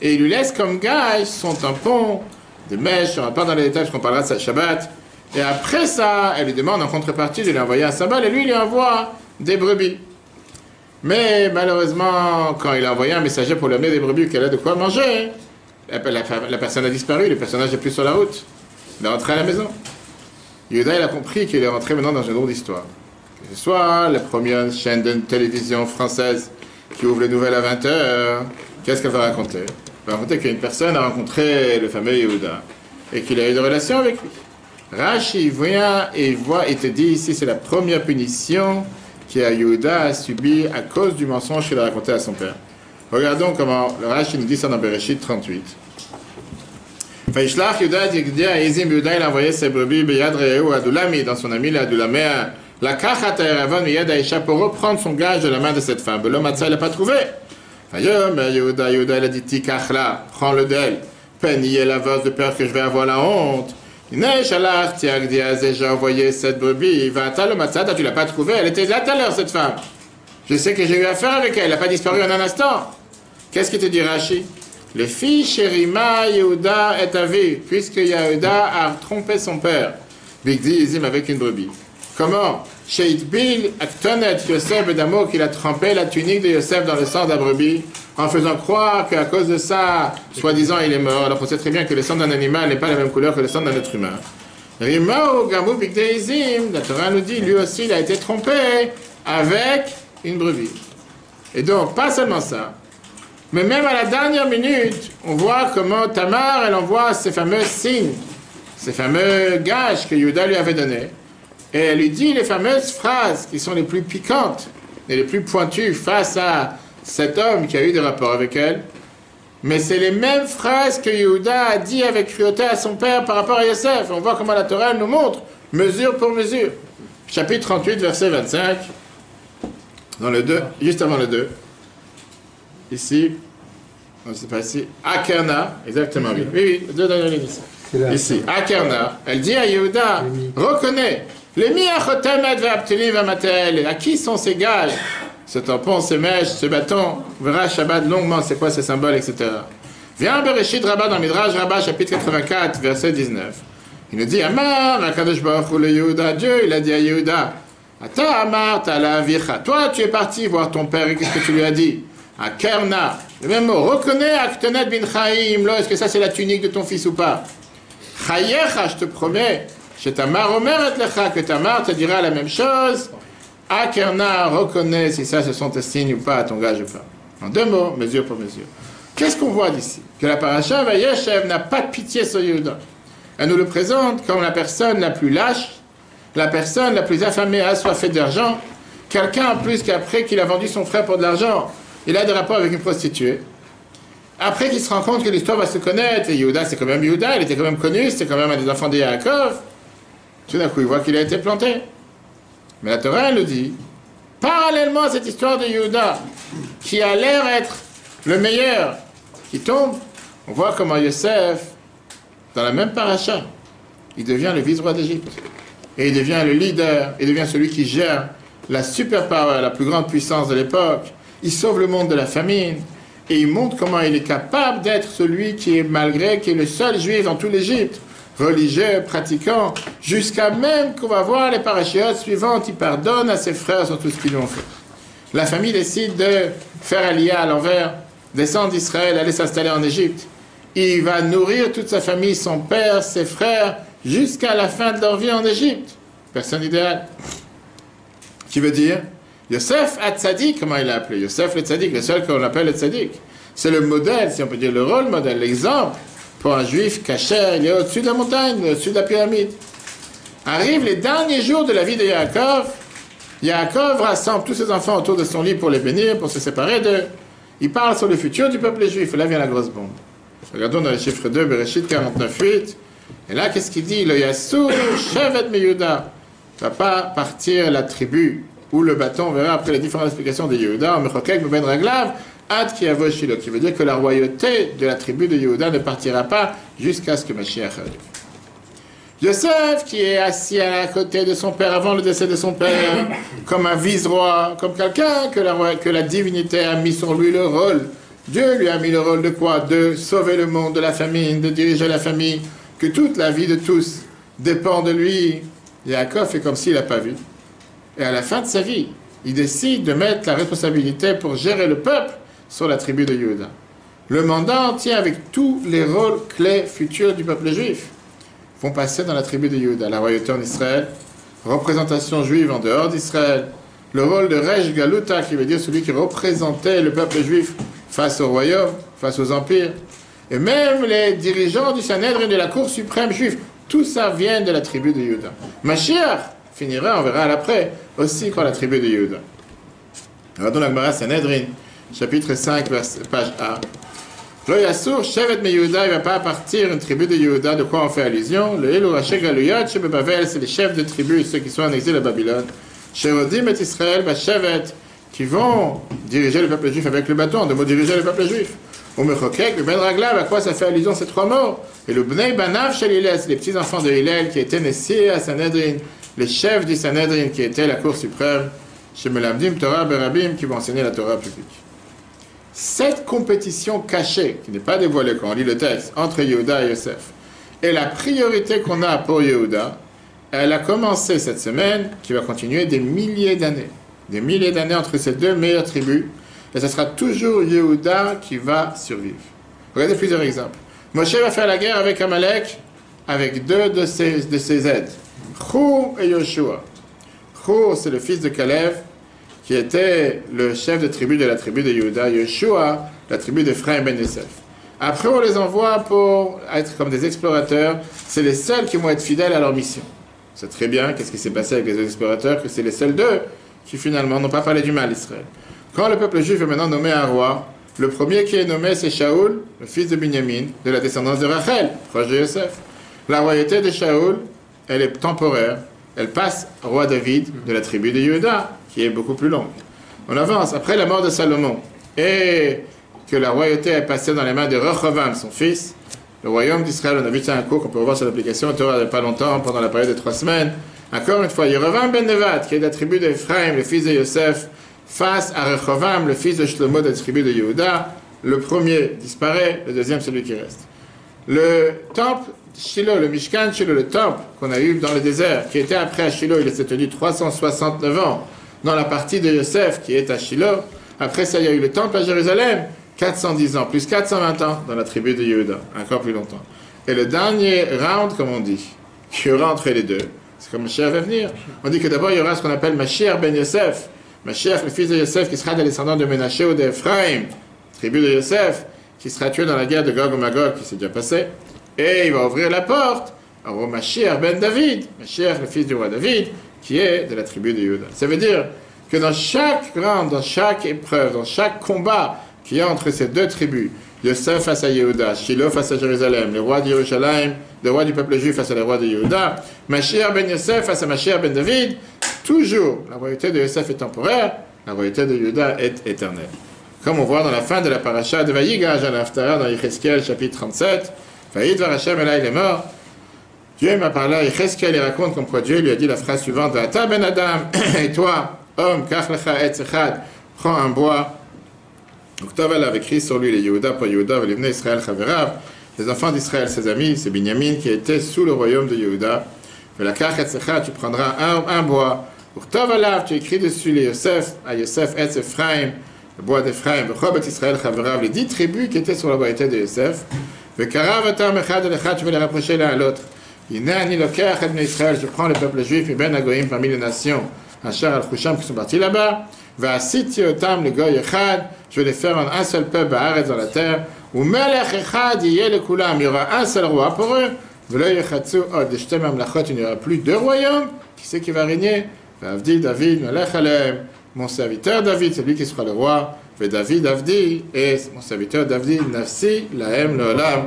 Et il lui laisse comme gage son tampon, des mèches, on ne va pas dans les détails, parce qu'on parlera de sa Shabbat. Et après ça, elle lui demande en contrepartie de lui envoyer un sabbat, et lui, il lui envoie des brebis. Mais malheureusement, quand il a envoyé un messager pour lui amener des brebis qu'elle a de quoi manger, la personne a disparu, le personnage n'est plus sur la route. Il est rentré à la maison. Yehuda, il a compris qu'il est rentré maintenant dans une autre histoire. Que ce soit la première chaîne de télévision française qui ouvre les nouvelles à 20h, qu'est-ce qu'elle va raconter? Elle va raconter qu'une personne a rencontré le fameux Yehuda et qu'il a eu des relations avec lui. Rashi vient et voit et te dit ici, c'est la première punition que Yehuda a subie à cause du mensonge qu'il a raconté à son père. Regardons comment le Rashi nous dit ça dans Bereshit 38. Vaishlach Yehuda à Ezim, Yehuda il a envoyé ses brebis Beyad Re'eu Adulami, dans son ami l'Adulamé, la Kachat Eravon Miyad Aisha, pour reprendre son gage de la main de cette femme. L'homme il l'a pas trouvé. Vayom Yehuda il a dit Tikachla, prends-le d'elle. Penier la vase de peur que je vais avoir la honte. J'ai envoyé cette brebis, tu l'as pas trouvée, elle était là tout à l'heure cette femme. Je sais que j'ai eu affaire avec elle, elle n'a pas disparu en un instant. Qu'est-ce qu'il te dit Rashi? Les filles Sherima Yehuda et Avi, puisque Yehuda a trompé son père. Bigdi Izim avec une brebis. Comment Sheitbil Aktonet Yosef Bedamo, qu'il a trempé la tunique de Yosef dans le sang d'un brebis, en faisant croire qu'à cause de ça, soi-disant, il est mort. Alors on sait très bien que le sang d'un animal n'est pas la même couleur que le sang d'un être humain. Rimao Gamou Bigdeizim, la Torah nous dit, lui aussi, il a été trompé avec une brebis. Et donc, pas seulement ça, mais même à la dernière minute, on voit comment Tamar, elle envoie ces fameux signes, ces fameux gages que Yehuda lui avait donnés. Et elle lui dit les fameuses phrases qui sont les plus piquantes et les plus pointues face à cet homme qui a eu des rapports avec elle. Mais c'est les mêmes phrases que Yehuda a dit avec cruauté à son père par rapport à Yosef. On voit comment la Torah nous montre, mesure pour mesure. Chapitre 38, verset 25, dans le 2, juste avant le 2. Ici, non, c'est pas ici, Akerna, exactement, oui, oui, le 2 dans le ici. Ici, Akerna, elle dit à Yehuda, reconnais, les miachotemet ve'aptelim ve'matel, à qui sont ces gages, ce tampon, ces mèches, ce bâton, on verra Shabbat longuement, c'est quoi ces symboles, etc. Viens Bereshit Rabbah dans Midrash Rabbah, chapitre 84, verset 19. Il nous dit, Amar, Akadosh Baruch Hu le Yehuda, Dieu, il a dit à Yehuda, Ata Amar, Tala Avicha, toi tu es parti voir ton père, et qu'est-ce que tu lui as dit? À Kerna, le même mot, reconnais Aktonet bin Chaim, est-ce que ça c'est la tunique de ton fils ou pas? Chayecha, je te promets, chez Tamar Omer et Lecha, que Tamar te dira la même chose. Akerna, reconnais si ça ce sont tes signes ou pas, ton gage ou pas. En deux mots, mesure pour mesure. Qu'est-ce qu'on voit d'ici? Que la paracha Vayeshev n'a pas de pitié sur Yehuda. Elle nous le présente comme la personne la plus lâche, la personne la plus affamée, assoiffée d'argent, quelqu'un en plus qu'après qu'il a vendu son frère pour de l'argent, il a des rapports avec une prostituée. Après qu'il se rend compte que l'histoire va se connaître, et Yehuda c'est quand même Yehuda, il était quand même connu, c'est quand même un des enfants de Yaakov, tout d'un coup il voit qu'il a été planté. Mais la Torah elle le dit, parallèlement à cette histoire de Yehuda, qui a l'air être le meilleur, qui tombe, on voit comment Yosef, dans la même paracha, il devient le vice-roi d'Égypte. Et il devient le leader, il devient celui qui gère la superpower, la plus grande puissance de l'époque. Il sauve le monde de la famine. Et il montre comment il est capable d'être celui qui est, malgré, qui est le seul juif dans tout l'Égypte, religieux, pratiquant, jusqu'à même qu'on va voir les parachiotes suivantes, il pardonne à ses frères sur tout ce qu'ils lui ont fait. La famille décide de faire Aliyah à l'envers, descendre d'Israël, aller s'installer en Égypte. Il va nourrir toute sa famille, son père, ses frères, jusqu'à la fin de leur vie en Égypte. Personne idéale. Qui veut dire Yosef Hatzadik, comment il l'a appelé? Yosef le Tzadik, le seul qu'on appelle le Tzadik. C'est le modèle, si on peut dire le rôle modèle, l'exemple pour un juif caché, il est au-dessus de la montagne, au-dessus de la pyramide. Arrivent les derniers jours de la vie de Yaakov. Yaakov rassemble tous ses enfants autour de son lit pour les bénir, pour se séparer d'eux. Il parle sur le futur du peuple juif. Et là vient la grosse bombe. Regardons dans le chiffre 2, Bereshit 49.8. Et là, qu'est-ce qu'il dit? Le Yassou, Shevet Yehuda. Va pas partir la tribu ou le bâton. On verra après les différentes explications de Yehuda. Mechokek Ben Raglav, Ad ki yavo Shilo, qui veut dire que la royauté de la tribu de Yehuda ne partira pas jusqu'à ce que Mashiach arrive. Yosef, qui est assis à côté de son père avant le décès de son père, comme un vice-roi, comme quelqu'un que la divinité a mis sur lui le rôle. Dieu lui a mis le rôle de quoi? De sauver le monde de la famine, de diriger la famille, que toute la vie de tous dépend de lui. Yaakov fait comme s'il n'a pas vu. Et à la fin de sa vie, il décide de mettre la responsabilité pour gérer le peuple sur la tribu de Yehuda. Le mandat entier avec tous les rôles clés futurs du peuple juif vont passer dans la tribu de Yehuda. La royauté en Israël, représentation juive en dehors d'Israël, le rôle de Rej Galuta, qui veut dire celui qui représentait le peuple juif face au royaume, face aux empires, et même les dirigeants du Sanhedrin de la Cour suprême juive, tout ça vient de la tribu de Yehuda. Mashiach finira, on verra à l'après, aussi par la tribu de Yehuda. Regardons la Gemara Sanhedrin, chapitre 5, page A. Lo Yassur, Shevet me Yehuda, il ne va pas partir une tribu de Yehuda, de quoi on fait allusion? Le Elu Raché Galuyot, Shebe Bavel, c'est les chefs de tribu, ceux qui sont en exil à Babylone. Sherodim et Israël, Shevet, qui vont diriger le peuple juif avec le bâton, de mots diriger le peuple juif. Au Mechokek, le Ben Raglav, à quoi ça fait allusion ces trois mots? Et le Bnei Banav Shel Hillel, les petits-enfants de Hillel qui étaient nés à Sanhedrin, les chefs du Sanhedrin qui étaient la Cour suprême, chez Melamdim Torah Berabim, qui vont enseigner la Torah publique. Cette compétition cachée, qui n'est pas dévoilée quand on lit le texte, entre Yehuda et Yosef, et la priorité qu'on a pour Yehuda, elle a commencé cette semaine, qui va continuer des milliers d'années. Des milliers d'années entre ces deux meilleures tribus. Et ce sera toujours Yehuda qui va survivre. Regardez plusieurs exemples. Moshe va faire la guerre avec Amalek, avec deux de ses aides. Chou et Yoshua. Chou, c'est le fils de Caleb, qui était le chef de tribu de la tribu de Yehuda. Yoshua, la tribu d'Ephraim ben Yosef. Après, on les envoie pour être comme des explorateurs. C'est les seuls qui vont être fidèles à leur mission. C'est très bien, qu'est-ce qui s'est passé avec les explorateurs, que c'est les seuls d'eux qui finalement n'ont pas parlé du mal d'Israël. Quand le peuple juif est maintenant nommé un roi, le premier qui est nommé c'est Shaoul, le fils de Binyamin, de la descendance de Rachel, proche de Yosef. La royauté de Shaoul, elle est temporaire, elle passe au roi David de la tribu de Yehuda, qui est beaucoup plus longue. On avance, après la mort de Salomon, et que la royauté est passée dans les mains de Rehoboam, son fils, le royaume d'Israël, on a vu ça un cours qu'on peut revoir sur l'application, il n'y pas longtemps, pendant la période de 3 semaines. Encore une fois, Yerovam ben Nevat, qui est de la tribu d'Ephraim, le fils de Yosef, face à Rehoboam, le fils de Shlomo de la tribu de Yehuda. Le premier disparaît, le deuxième, celui qui reste. Le temple Shiloh, le Mishkan Shiloh, le temple qu'on a eu dans le désert, qui était après à Shiloh, il s'est tenu 369 ans dans la partie de Yosef qui est à Shiloh. Après ça, il y a eu le temple à Jérusalem, 410 ans, plus 420 ans dans la tribu de Yehuda, encore plus longtemps. Et le dernier round, comme on dit, qui y aura entre les deux, c'est comme Mashiach va venir. On dit que d'abord, il y aura ce qu'on appelle Mashiach ben Yosef. Mashiach, le fils de Yosef, qui sera des descendants de Ménaché ou d'Ephraim, tribu de Yosef, qui sera tué dans la guerre de Gog et Magog, qui s'est déjà passée. Et il va ouvrir la porte au Mashiach ben David, Mashiach, le fils du roi David, qui est de la tribu de Yehuda. Ça veut dire que dans chaque round, dans chaque épreuve, dans chaque combat qu'il y a entre ces deux tribus, Yosef face à Yehuda, Shiloh face à Jérusalem, le roi de Jérusalem, le roi du peuple juif face à le roi de Yehuda, Mashiach ben Yosef face à Mashiach ben David, toujours, la royauté de Yosef est temporaire, la royauté de Yehuda est éternelle. Comme on voit dans la fin de la paracha de Vayigash à l'Aftara, dans Yecheskel, chapitre 37, Vayidvar Hashem et là il est mort. Dieu m'a parlé à Yecheskel, il raconte comme quoi Dieu lui a dit la phrase suivante, Vata ben Adam, et toi, homme, kach lecha etz echad, prends un bois. Octave avait écrit sur lui les Yehuda pour Yehuda, Velivne Israël Chaverav, les enfants d'Israël, ses amis, c'est Binyamin qui était sous le royaume de Yehuda. Velakach etz echad, tu prendras un bois. Octave alav, tu écris dessus les Yosef, à Yosef etz Ephraim, le bois d'Ephraim, Vechobet Israël Chaverav, les 10 tribus qui étaient sur la royauté de Yosef. Vekarav atam echad echad, tu vas les rapprocher l'un à l'autre. Yinani lokach et Israël, je prends le peuple juif, et ben agoïm parmi les nations, Hachar al-Khusham qui sont partis là-bas. Vasiti otam le goy echad, je vais les faire en un seul peuple à Arrêt dans la terre. Ou melech echad yeh le kulam, il y aura un seul roi pour eux. Velo yechatsu od deshtem amlachot, il n'y aura plus 2 royaumes. Qui c'est qui va régner? Avdi David melech alem, mon serviteur David, c'est lui qui sera le roi. Ve David Avdi, et mon serviteur David nafsi lahem leolam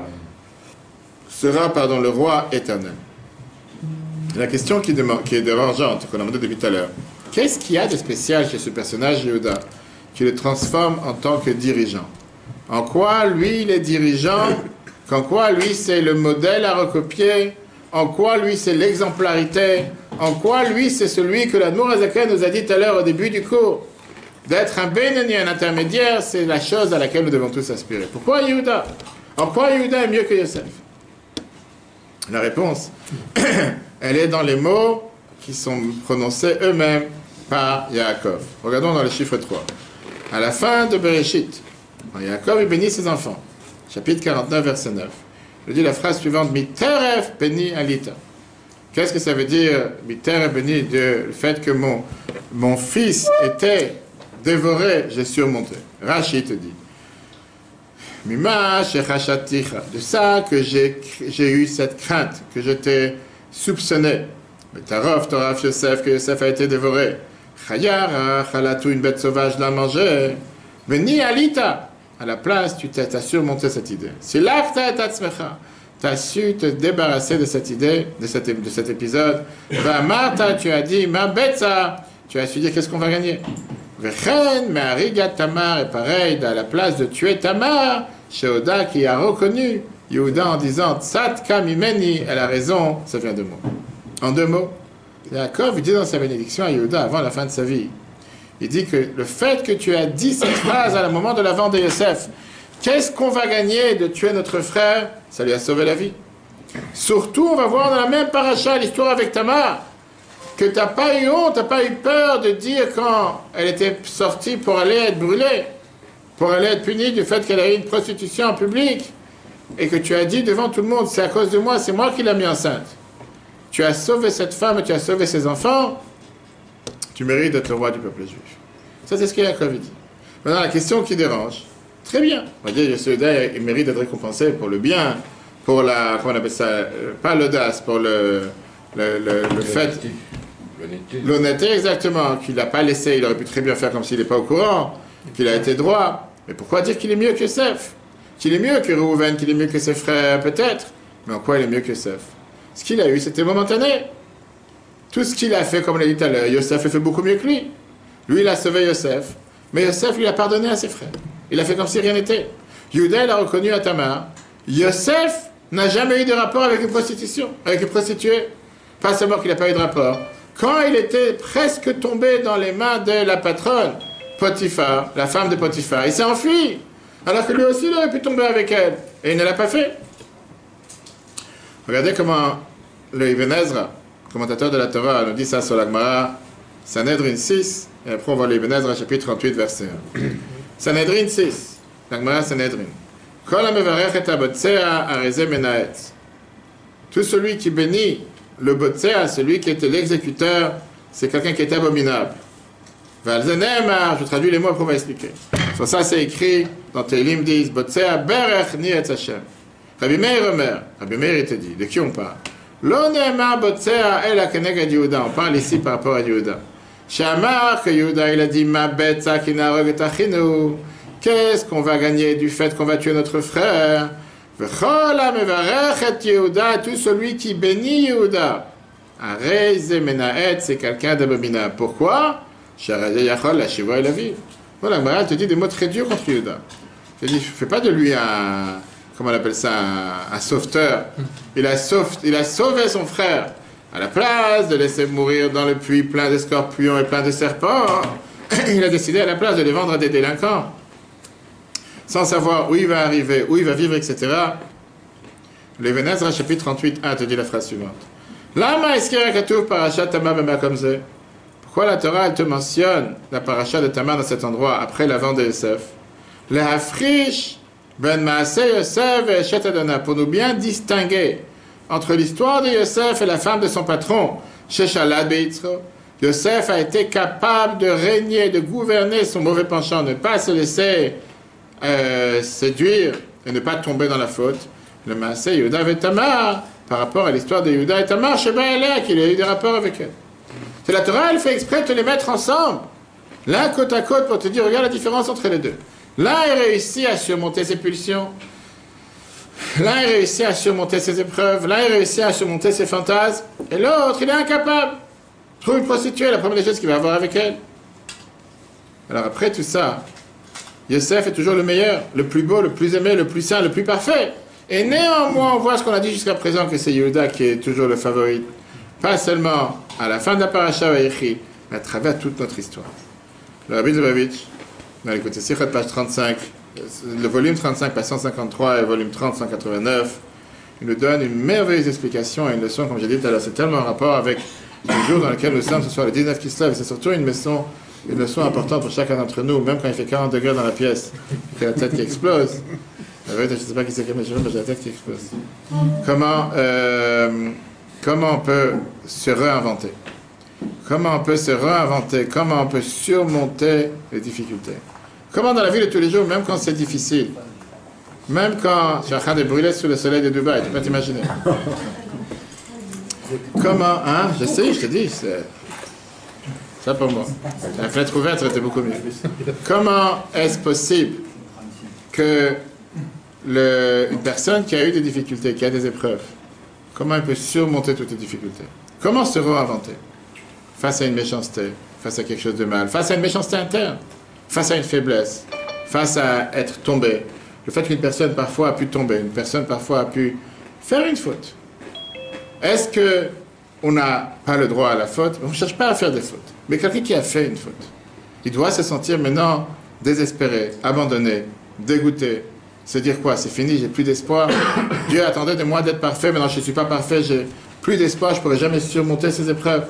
sera le roi éternel. La question qui est dérangeante, qu'on a demandé depuis tout à l'heure, qu'est-ce qu'il y a de spécial chez ce personnage Yehuda qui le transforme en tant que dirigeant? En quoi, lui, il est dirigeant? En quoi, lui, c'est le modèle à recopier? En quoi, lui, c'est l'exemplarité? En quoi, lui, c'est celui que l'Admour Azaken nous a dit tout à l'heure au début du cours? D'être un bénéni, un intermédiaire, c'est la chose à laquelle nous devons tous aspirer. Pourquoi Yehuda? En quoi Yehuda est mieux que Yosef? La réponse, elle est dans les mots qui sont prononcés eux-mêmes par Yaakov. Regardons dans le chiffre 3. À la fin de Bereshit, Yaakov il bénit ses enfants. Chapitre 49, verset 9. Je dis la phrase suivante, Miteref béni alita. Qu'est-ce que ça veut dire, Miteref béni, le fait que mon fils était dévoré, j'ai surmonté. Rashi te dit. Mima shechashaticha, de ça que j'ai eu cette crainte, que je t'ai soupçonné. Tarov, Toraf Yosef, que Yosef a été dévoré. Chayara, Chalatou, une bête sauvage l'a mangé. Veni alita, à la place, tu as surmonté cette idée. Si l'afta et atzmecha, tu as su te débarrasser de cette idée, de cet épisode. Va Martha, tu as dit, ma betza, tu as su dire qu'est-ce qu'on va gagner. Vechen, mais Arigat Tamar est pareil, à la place de tuer Tamar, Sheoda qui a reconnu Yehuda en disant Tzat kamimeni, elle a raison, ça vient de moi. En 2 mots, Yaakov dit dans sa bénédiction à Yehuda avant la fin de sa vie, il dit que le fait que tu as dit cette phrase à un moment de la vente de Yosef, qu'est-ce qu'on va gagner de tuer notre frère? Ça lui a sauvé la vie. Surtout, on va voir dans la même paracha l'histoire avec Tamar, que tu n'as pas eu honte, tu n'as pas eu peur de dire quand elle était sortie pour aller être brûlée, pour aller être punie du fait qu'elle a eu une prostitution en public, et que tu as dit devant tout le monde, c'est à cause de moi, c'est moi qui l'ai mis enceinte. Tu as sauvé cette femme, tu as sauvé ses enfants, tu mérites d'être le roi du peuple juif. Ça, c'est ce que Yaakov dit. Maintenant, la question qui dérange, très bien. On va dire, ce Yehuda, il mérite d'être récompensé pour le bien, pour la, comment on appelle ça, pas l'audace, pour le fait, l'honnêteté exactement, qu'il n'a pas laissé, il aurait pu très bien faire comme s'il n'est pas au courant, qu'il a été droit. Mais pourquoi dire qu'il est mieux que Yosef? Qu'il est mieux que Reuven, qu'il est mieux que ses frères, peut-être. Mais en quoi il est mieux que Yosef? Ce qu'il a eu, c'était momentané. Tout ce qu'il a fait, comme on l'a dit tout à l'heure, Yosef a fait beaucoup mieux que lui. Lui, il a sauvé Yosef, mais Yosef lui a pardonné à ses frères. Il a fait comme si rien n'était. Yehuda, il a reconnu à Tamar. Yosef n'a jamais eu de rapport avec une prostitution, avec une prostituée. Pas seulement qu'il n'a pas eu de rapport. Quand il était presque tombé dans les mains de la patronne, Potiphar, la femme de Potiphar, il s'est enfui. Alors que lui aussi, il aurait pu tomber avec elle. Et il ne l'a pas fait. Regardez comment le Ibn Ezra, commentateur de la Torah, nous dit ça sur la Gemara, Sanhedrin 6, et après on va le Ibn Ezra, chapitre 38, verset 1. Sanhedrin 6, la Gemara Sanhedrin. Kol ha-mevarech et ha-botsea arezeh menaetz. Tout celui qui bénit le botsea, celui qui était l'exécuteur, c'est quelqu'un qui est abominable. Je traduis les mots pour m'expliquer. Sur ça, c'est écrit dans Tehillim 10, botsea berech ni etz Hashem. Rabbi Meir Omer, Rabbi Meir il te dit, de qui on parle? Lo ne'emar botsea ela keneged Yehuda. On parle ici par rapport à Yehuda. Shamar que Yehuda il a dit ma betza ki nahoreg et achinu. Qu'est-ce qu'on va gagner du fait qu'on va tuer notre frère? V'chol ha-mevarech et Yehuda, tout celui qui bénit Yehuda. Arei ze menaet, c'est quelqu'un d'abominable. Pourquoi? Sharei yachol la shiva et la vie. Voilà, Gemara te dit des mots très durs contre Yehuda. Je dis, fais pas de lui un, comment on appelle ça, un sauveteur. Il a sauvé son frère. À la place de laisser mourir dans le puits plein de scorpions et plein de serpents, il a décidé à la place de les vendre à des délinquants. Sans savoir où il va arriver, où il va vivre, etc. Le Ibn Ezra, chapitre 38, 1, te dit la phrase suivante. Lama eskera katuv parashat Tamar b'makom. Pourquoi la Torah, elle te mentionne la paracha de Tamar dans cet endroit, après la vente de Yosef? Le hafrish ben maaseh Yosef et Eshet Adonai, pour nous bien distinguer entre l'histoire de Yosef et la femme de son patron, Sheshalad Beitzro. Yosef a été capable de régner, de gouverner son mauvais penchant, ne pas se laisser séduire et ne pas tomber dans la faute. Le maaseh Yehuda et Tamar, par rapport à l'histoire de Yehuda et Tamar, Sheba Elea, qu'il a eu des rapports avec elle. C'est la Torah, elle fait exprès de te les mettre ensemble, l'un côte à côte, pour te dire, regarde la différence entre les deux. L'un a réussi à surmonter ses pulsions, l'un a réussi à surmonter ses épreuves, l'un a réussi à surmonter ses fantasmes, et l'autre, il est incapable. Trouve une prostituée, la première des choses qu'il va avoir avec elle. Alors après tout ça, Yosef est toujours le meilleur, le plus beau, le plus aimé, le plus saint, le plus parfait. Et néanmoins, on voit ce qu'on a dit jusqu'à présent, que c'est Yehuda qui est toujours le favori. Pas seulement à la fin de la paracha Vayechi, mais à travers toute notre histoire. Le Rabbi Lubavitch, dans l'écoute Sichet, page 35, le volume 35, page 153, et le volume 30, 189, il nous donne une merveilleuse explication et une leçon, comme j'ai dit tout à l'heure, c'est tellement en rapport avec le jour dans lequel nous sommes, ce soir le 19 Kislev, et c'est surtout une leçon importante pour chacun d'entre nous, même quand il fait 40 degrés dans la pièce, et la tête qui explose. La vérité, je ne sais pas qui c'est qui mais j'ai la tête qui explose. Comment on peut se réinventer? Comment on peut se réinventer? Comment on peut surmonter les difficultés? Comment dans la vie de tous les jours, même quand c'est difficile, même quand tu es en train de brûler sous le soleil de Dubaï, tu peux t'imaginer. Comment, hein? J'essaie, je te dis, c'est ça pour moi. La fenêtre ouverte, ça aurait été beaucoup mieux. Comment est-ce possible que une personne qui a eu des difficultés, qui a des épreuves, comment elle peut surmonter toutes les difficultés? Comment se réinventer face à une méchanceté, face à quelque chose de mal, face à une méchanceté interne, face à une faiblesse, face à être tombé? Le fait qu'une personne parfois a pu tomber, une personne parfois a pu faire une faute. Est-ce qu'on n'a pas le droit à la faute? On ne cherche pas à faire des fautes. Mais quelqu'un qui a fait une faute, il doit se sentir maintenant désespéré, abandonné, dégoûté, C'est dire quoi? C'est fini, j'ai plus d'espoir. Dieu attendait de moi d'être parfait, maintenant je ne suis pas parfait, j'ai plus d'espoir, je ne pourrai jamais surmonter ces épreuves.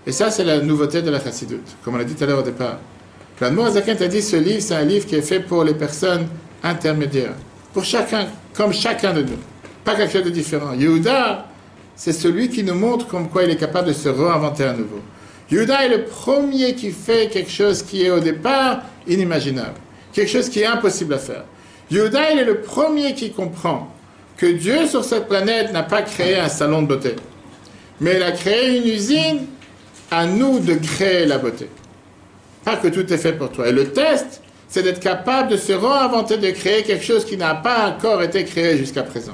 Et ça, c'est la nouveauté de la Chassidoute, comme on l'a dit tout à l'heure au départ. L'Admor Zaken t'a dit, ce livre, c'est un livre qui est fait pour les personnes intermédiaires. Pour chacun, comme chacun de nous. Pas quelque chose de différent. Yehuda, c'est celui qui nous montre comme quoi il est capable de se réinventer à nouveau. Yehuda est le premier qui fait quelque chose qui est au départ inimaginable. Quelque chose qui est impossible à faire. Yehuda, il est le premier qui comprend que Dieu sur cette planète n'a pas créé un salon de beauté. Mais il a créé une usine, à nous de créer la beauté. Pas que tout est fait pour toi. Et le test, c'est d'être capable de se réinventer, de créer quelque chose qui n'a pas encore été créé jusqu'à présent.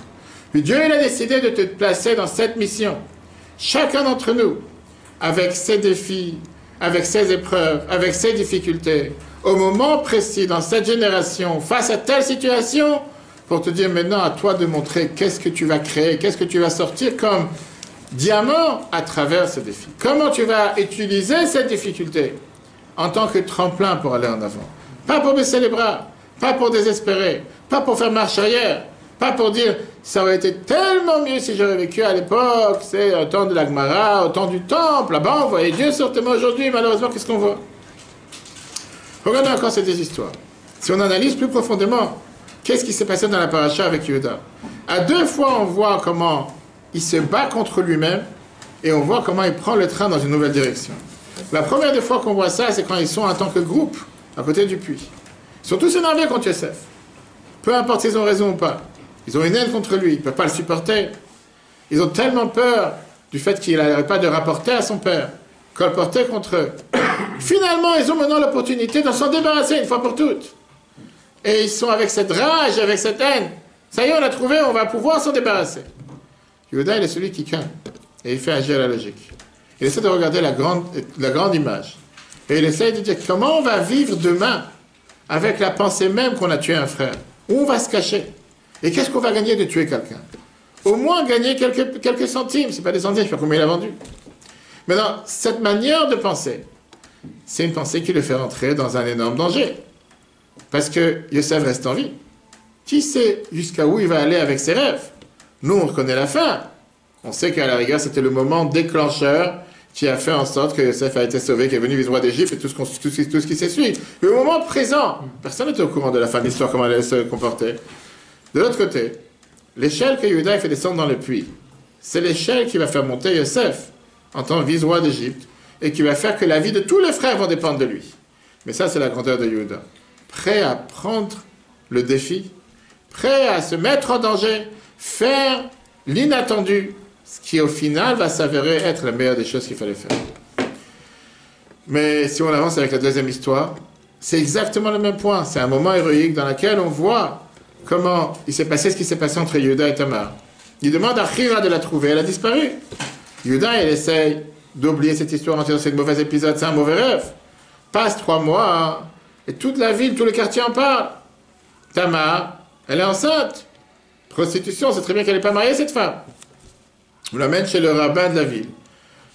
Puis Dieu, il a décidé de te placer dans cette mission. Chacun d'entre nous, avec ses défis, avec ses épreuves, avec ses difficultés, au moment précis, dans cette génération, face à telle situation, pour te dire maintenant à toi de montrer qu'est-ce que tu vas créer, qu'est-ce que tu vas sortir comme diamant à travers ce défi. Comment tu vas utiliser cette difficulté en tant que tremplin pour aller en avant. Pas pour baisser les bras, pas pour désespérer, pas pour faire marche arrière, pas pour dire ça aurait été tellement mieux si j'aurais vécu à l'époque, c'est au temps de la Gemara, au temps du temple, là-bas on voyait Dieu sortement aujourd'hui, malheureusement qu'est-ce qu'on voit? Regardez encore ces deux histoires. Si on analyse plus profondément, qu'est-ce qui s'est passé dans la paracha avec Yehuda? À deux fois on voit comment il se bat contre lui-même et on voit comment il prend le train dans une nouvelle direction. La première des fois qu'on voit ça, c'est quand ils sont en tant que groupe, à côté du puits. Ils sont tous énervés contre Yosef. Peu importe s'ils ont raison ou pas. Ils ont une haine contre lui, ils ne peuvent pas le supporter. Ils ont tellement peur du fait qu'il n'arrête pas de rapporter à son père, colporter contre eux. Finalement, ils ont maintenant l'opportunité de s'en débarrasser une fois pour toutes. Et ils sont avec cette rage, avec cette haine. Ça y est, on l'a trouvé, on va pouvoir s'en débarrasser. Yehuda, il est celui qui craint. Et il fait agir la logique. Il essaie de regarder la grande image. Et il essaie de dire comment on va vivre demain avec la pensée même qu'on a tué un frère. Où on va se cacher. Et qu'est-ce qu'on va gagner de tuer quelqu'un? Au moins gagner quelques centimes. Ce n'est pas des centimes, je ne sais pas combien il a vendu. Maintenant, cette manière de penser, c'est une pensée qui le fait rentrer dans un énorme danger. Parce que Yosef reste en vie. Qui sait jusqu'à où il va aller avec ses rêves? Nous, on reconnaît la fin. On sait qu'à la rigueur, c'était le moment déclencheur qui a fait en sorte que Yosef a été sauvé, qu'il est venu vivre roi d'Égypte et tout ce qui s'essuie. Mais au moment présent, personne n'était au courant de la fin de l'histoire, comment elle allait se comporter. De l'autre côté, l'échelle que Yehuda fait descendre dans le puits, c'est l'échelle qui va faire monter Yosef en tant que vice-roi d'Égypte et qui va faire que la vie de tous les frères va dépendre de lui. Mais ça, c'est la grandeur de Yehuda. Prêt à prendre le défi, prêt à se mettre en danger, faire l'inattendu, ce qui au final va s'avérer être la meilleure des choses qu'il fallait faire. Mais si on avance avec la deuxième histoire, c'est exactement le même point. C'est un moment héroïque dans lequel on voit comment il s'est passé ce qui s'est passé entre Yehuda et Tamar. Il demande à Chira de la trouver, elle a disparu. Yehuda, il essaye d'oublier cette histoire en disant c'est un mauvais épisode, c'est un mauvais rêve. Passe 3 mois, hein, et toute la ville, tout le quartier en parle. Tamar, elle est enceinte. Prostitution, c'est très bien qu'elle n'est pas mariée, cette femme. On l'amène chez le rabbin de la ville,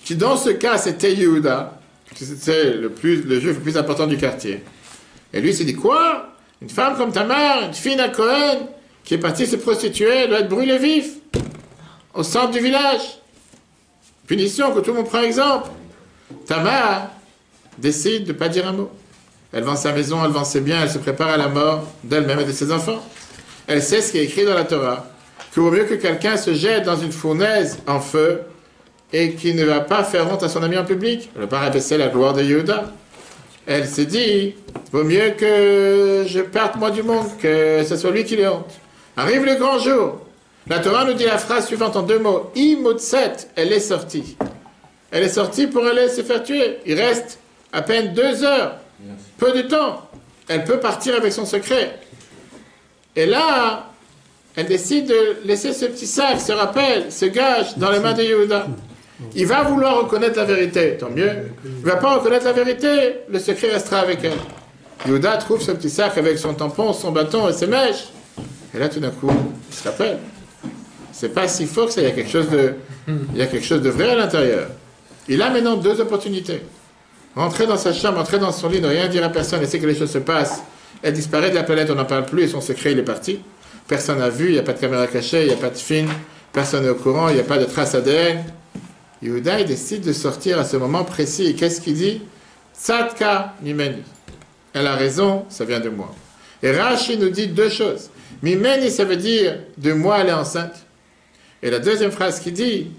qui dans ce cas, c'était Yehuda, c'était le juif le plus important du quartier. Et lui, il s'est dit, quoi? Une femme comme Tamar, une fille d'un Cohen, qui est partie se prostituer, elle doit être brûlée vif, au centre du village. Punition, que tout le monde prend exemple. Tamar décide de ne pas dire un mot. Elle vend sa maison, elle vend ses biens, elle se prépare à la mort d'elle-même et de ses enfants. Elle sait ce qui est écrit dans la Torah, qu'il vaut mieux que quelqu'un se jette dans une fournaise en feu et qu'il ne va pas faire honte à son ami en public. Elle ne va pas rabaisser la gloire de Yehuda. Elle s'est dit, vaut mieux que je parte moi du monde, que ce soit lui qui l'ait honte. Arrive le grand jour. La Torah nous dit la phrase suivante en 2 mots. Imotset, elle est sortie. Elle est sortie pour aller se faire tuer. Il reste à peine 2 heures. Peu de temps. Elle peut partir avec son secret. Et là, elle décide de laisser ce petit sac, ce rappel, ce gage dans les mains de Yehuda. Il va vouloir reconnaître la vérité, tant mieux. Il ne va pas reconnaître la vérité, le secret restera avec elle. Yehuda trouve ce petit sac avec son tampon, son bâton et ses mèches. Et là, tout d'un coup, il se rappelle. C'est pas si fort que ça, il y a quelque chose de vrai à l'intérieur. Il a maintenant 2 opportunités. Rentrer dans sa chambre, rentrer dans son lit, ne rien dire à personne, laisser que les choses se passent elle disparaît de la planète, on n'en parle plus et son secret il est parti. Personne n'a vu, il n'y a pas de caméra cachée, il n'y a pas de film, personne n'est au courant, il n'y a pas de trace ADN. Yehuda, il décide de sortir à ce moment précis et qu'est-ce qu'il dit? Tzadka mimeni. Elle a raison, ça vient de moi. Et Rashi nous dit deux choses. Mimeni, ça veut dire de moi elle est enceinte. Et la deuxième phrase qu'il dit,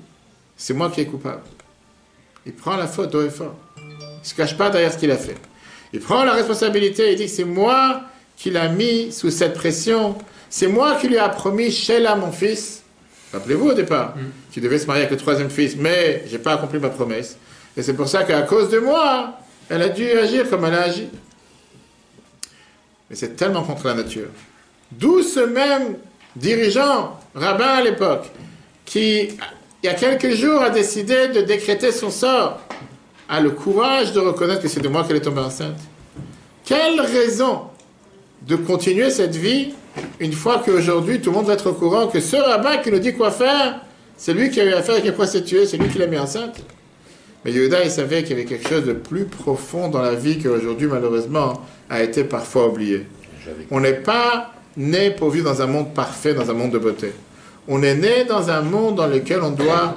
c'est moi qui est coupable. Il prend la faute haut et fort. Il ne se cache pas derrière ce qu'il a fait. Il prend la responsabilité et dit que c'est moi qui l'a mis sous cette pression. C'est moi qui lui a promis Sheila, mon fils. Rappelez-vous au départ, qui devait se marier avec le troisième fils, mais je n'ai pas accompli ma promesse. Et c'est pour ça qu'à cause de moi, elle a dû agir comme elle a agi. Mais c'est tellement contre la nature. D'où ce même dirigeant, rabbin à l'époque, qui, il y a quelques jours, a décidé de décréter son sort, a le courage de reconnaître que c'est de moi qu'elle est tombée enceinte. Quelle raison de continuer cette vie une fois qu'aujourd'hui tout le monde va être au courant que ce rabbin qui nous dit quoi faire, c'est lui qui a eu affaire avec les prostituées, c'est lui qui l'a mis enceinte. Mais Yehuda, il savait qu'il y avait quelque chose de plus profond dans la vie qui aujourd'hui, malheureusement, a été parfois oublié. On n'est pas né pour vivre dans un monde parfait, dans un monde de beauté. On est né dans un monde dans lequel on doit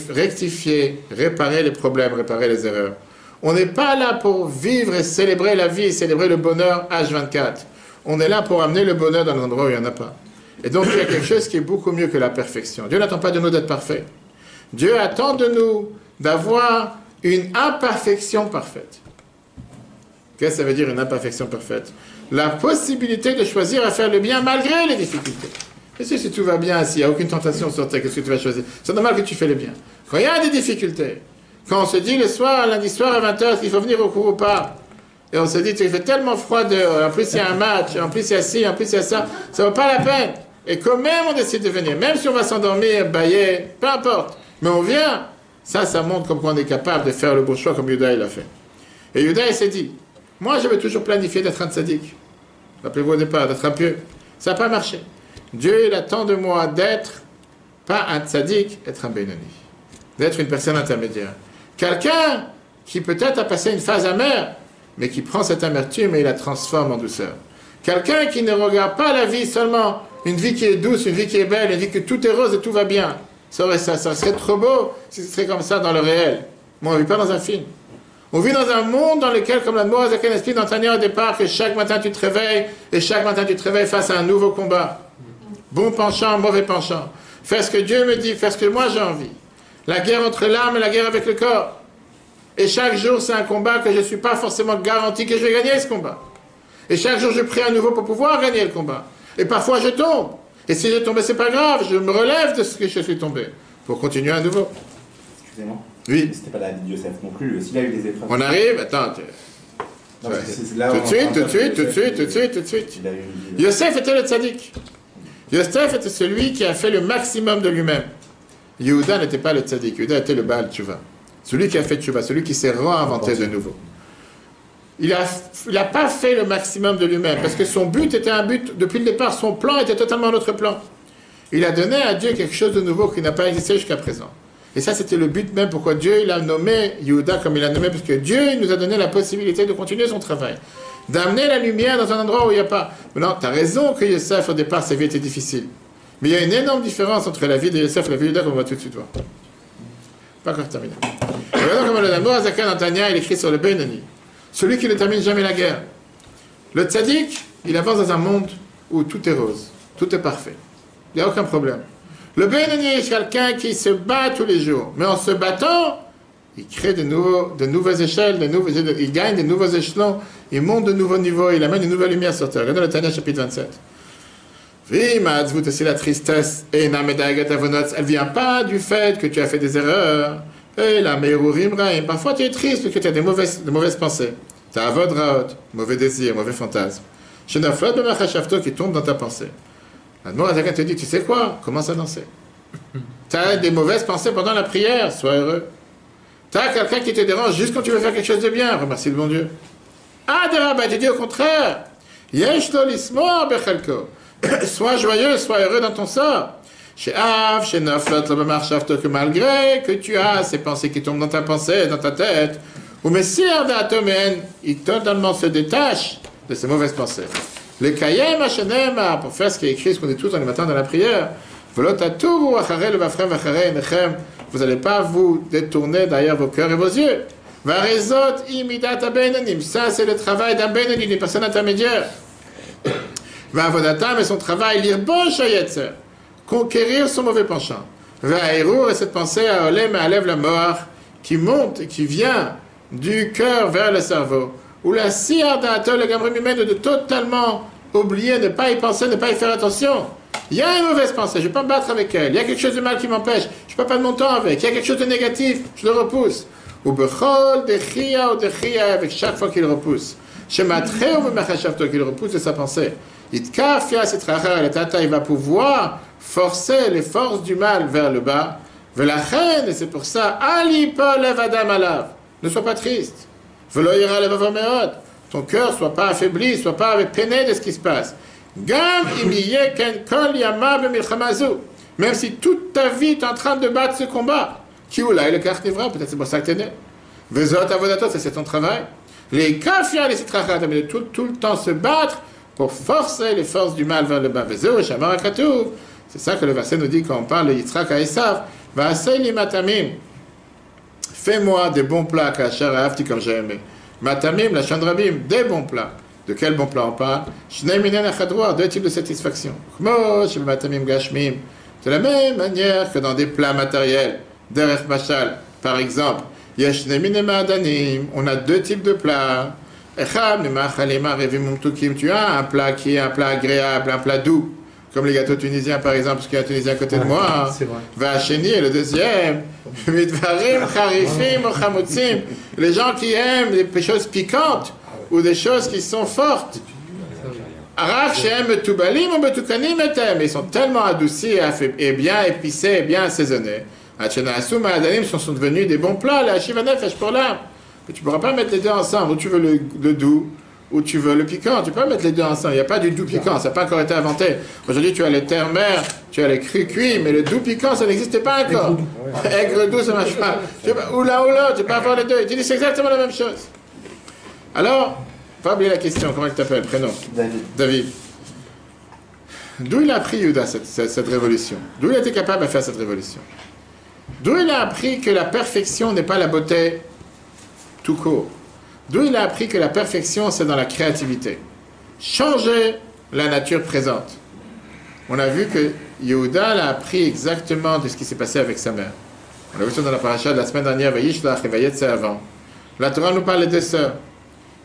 rectifier, réparer les problèmes, réparer les erreurs. On n'est pas là pour vivre et célébrer la vie, célébrer le bonheur H24. On est là pour amener le bonheur dans l'endroit où il n'y en a pas. Et donc il y a quelque chose qui est beaucoup mieux que la perfection. Dieu n'attend pas de nous d'être parfaits. Dieu attend de nous d'avoir une imperfection parfaite. Qu'est-ce que ça veut dire une imperfection parfaite? La possibilité de choisir à faire le bien malgré les difficultés. Et si tout va bien, s'il n'y a aucune tentation sur terre, qu'est-ce que tu vas choisir? C'est normal que tu fais le bien. Quand il y a des difficultés, quand on se dit le soir, lundi soir à 20h, qu'il faut venir au cours ou pas, et on se dit, il fait tellement froid dehors, en plus il y a un match, en plus il y a ci, en plus il y a ça ne vaut pas la peine. Et quand même on décide de venir, même si on va s'endormir, bailler, peu importe, mais on vient, ça montre comme on est capable de faire le bon choix comme Yehuda il a fait. Et Yehuda il s'est dit, moi j'avais toujours planifié d'être un tzaddik. Rappelez-vous au départ, d'être un pieux. Ça n'a pas marché. Dieu il attend de moi d'être, pas un tzaddik, être un Benoni. D'être une personne intermédiaire. Quelqu'un qui peut-être a passé une phase amère, mais qui prend cette amertume et la transforme en douceur. Quelqu'un qui ne regarde pas la vie seulement, une vie qui est douce, une vie qui est belle, une vie que tout est rose et tout va bien. Ça serait trop beau si ce serait comme ça dans le réel. Mais on ne vit pas dans un film. On vit dans un monde dans lequel, comme la Mourazaken explique dans Tania au départ, que chaque matin tu te réveilles, et chaque matin tu te réveilles face à un nouveau combat. Bon penchant, mauvais penchant. Fais ce que Dieu me dit, fais ce que moi j'ai envie. La guerre entre l'âme et la guerre avec le corps. Et chaque jour, c'est un combat que je ne suis pas forcément garanti que je vais gagner ce combat. Et chaque jour, je prie à nouveau pour pouvoir gagner le combat. Et parfois, je tombe. Et si je tombe, c'est pas grave, je me relève de ce que je suis tombé. Pour continuer à nouveau. Excusez-moi. Oui. C'était pas la vie de Yosef non plus. S'il a eu des épreuves. On arrive, attends. Non, Ouais. Tout de suite. Il a eu une vie. Yosef était le tzaddik. Yosef était celui qui a fait le maximum de lui-même. Yehuda n'était pas le tzaddik. Yehuda était le Baal Tshuva. Celui qui a fait Tshuva, celui qui s'est réinventé de nouveau. Il n'a pas fait le maximum de lui-même, parce que son but était un but, depuis le départ, son plan était totalement un autre plan. Il a donné à Dieu quelque chose de nouveau qui n'a pas existé jusqu'à présent. Et ça, c'était le but même pourquoi Dieu il a nommé Yehuda comme il a nommé, parce que Dieu il nous a donné la possibilité de continuer son travail, d'amener la lumière dans un endroit où il n'y a pas. Maintenant, tu as raison que Yosef, au départ, sa vie était difficile. Mais il y a une énorme différence entre la vie de Yosef et la vie de Yehuda, qu'on va tout de suite voir. Pas encore terminé. Regardons comment le Mourazaken dans Tania, il écrit sur le Benoni. Celui qui ne termine jamais la guerre. Le tzaddik, il avance dans un monde où tout est rose, tout est parfait. Il n'y a aucun problème. Le Benoni est quelqu'un qui se bat tous les jours. Mais en se battant, il crée de nouvelles échelles, il gagne de nouveaux échelons, il monte de nouveaux niveaux, il amène une nouvelle lumière sur terre. Regardez le Tania chapitre 27. Oui, Ma'atzvut, aussi la tristesse, et elle ne vient pas du fait que tu as fait des erreurs. Et la Meirurim Raim, parfois tu es triste parce que tu as de mauvaises pensées. Tu as Avod Raot, mauvais désir, mauvais fantasme. Shenaflot B'machashavto qui tombe dans ta pensée. La Mourazaken te dit, tu sais quoi? Commence à danser. Tu as des mauvaises pensées pendant la prière, sois heureux. Tu as quelqu'un qui te dérange juste quand tu veux faire quelque chose de bien, remercie le bon Dieu. Ah, des rabbins, tu dis au contraire. Yesh lo lismoa bechelko. Sois joyeux, sois heureux dans ton sort. Chez Av, chez Naflot, que malgré que tu as ces pensées qui tombent dans ta pensée, dans ta tête, ou Messire d'Atomen, il totalement se détache de ces mauvaises pensées. Le kayem hashanema, pour faire ce qui est écrit, ce qu'on dit tous en les matins dans la prière. Vous n'allez pas vous détourner derrière vos cœurs et vos yeux. Ça, c'est le travail d'un Benoni, d'une personne intermédiaire. Et son travail, lire bon shayetzer, conquérir son mauvais penchant. Et cette pensée à Olem et à lève la mort qui monte et qui vient du cœur vers le cerveau. Ou la siardato, le gamrim humain, de totalement oublier, ne pas y penser, ne pas y faire attention. Il y a une mauvaise pensée, je ne vais pas me battre avec elle. Il y a quelque chose de mal qui m'empêche, je ne perds pas de mon temps avec. Il y a quelque chose de négatif, je le repousse. Ou bechol, de chia, avec chaque fois qu'il repousse. Shematre ou mechashavto, qu'il repousse de sa pensée. Itkafia, il va pouvoir forcer les forces du mal vers le bas. Velachen, et c'est pour ça, alipol evadam alav. Ne sois pas triste. Velo ira levav. Ton cœur ne soit pas affaibli, ne soit pas peiné de ce qui se passe. Gam imiye kol yama b'milchamazu. Même si toute ta vie tu es en train de battre ce combat. Kiula le karnivra, peut-être c'est pour ça que tu es né. Vezot avodato, c'est ton travail. Les kafia, les sitrachat, mais tout le temps se battre pour forcer les forces du mal vers le bas. Vezot, shamar akatuv. C'est ça que le verset nous dit quand on parle de Yitzhak à Esav. Va'asei li matamim. Fais-moi des bons plats, kasher ahavti, comme j'ai aimé. Matamim, la chandrabim, des bons plats. De quel bon plat on parle? Shnei minen achadroar, deux types de satisfaction. Kmo, shel matamim gashmim. De la même manière que dans des plats matériels. Derech machal, par exemple. Yesh shnei minen ma'adanim. On a deux types de plats. Echad, mimachalema revim mtukim. Tu as un plat qui est un plat agréable, un plat doux. Comme les gâteaux tunisiens, par exemple, parce qu'il y a un Tunisien à côté de moi. Vacheni, et le deuxième. Midvarim, charifim, chamotzim. Les gens qui aiment des choses piquantes ou des choses qui sont fortes. Arach, shem, tubalim, ou betukanim, etem. Ils sont tellement adoucis et bien épicés et bien assaisonnés. Hachenaasu, ma'adanim sont devenus des bons plats, la shivanefesh pour l'âme. Mais tu ne pourras pas mettre les deux ensemble. Ou tu veux le doux, ou tu veux le piquant, tu peux mettre les deux ensemble. Il n'y a pas du doux piquant, ça n'a pas encore été inventé. Aujourd'hui, tu as les terres-mères, tu as les crus cuits, mais le doux piquant, ça n'existait pas encore. Aigre doux, ça ne marche pas. Ou là, tu peux avoir les deux. Tu dis c'est exactement la même chose. Alors, pas oublier la question, comment tu t'appelles, prénom? David. D'où il a appris, Yuda, cette révolution? D'où il a été capable de faire cette révolution? D'où il a appris que la perfection n'est pas la beauté tout court? D'où il a appris que la perfection, c'est dans la créativité. Changer la nature présente. On a vu que Yehuda a appris exactement de ce qui s'est passé avec sa mère. On a vu ça dans la paracha de la semaine dernière, Vayishlach et Vayetze avant. La Torah nous parle des deux sœurs.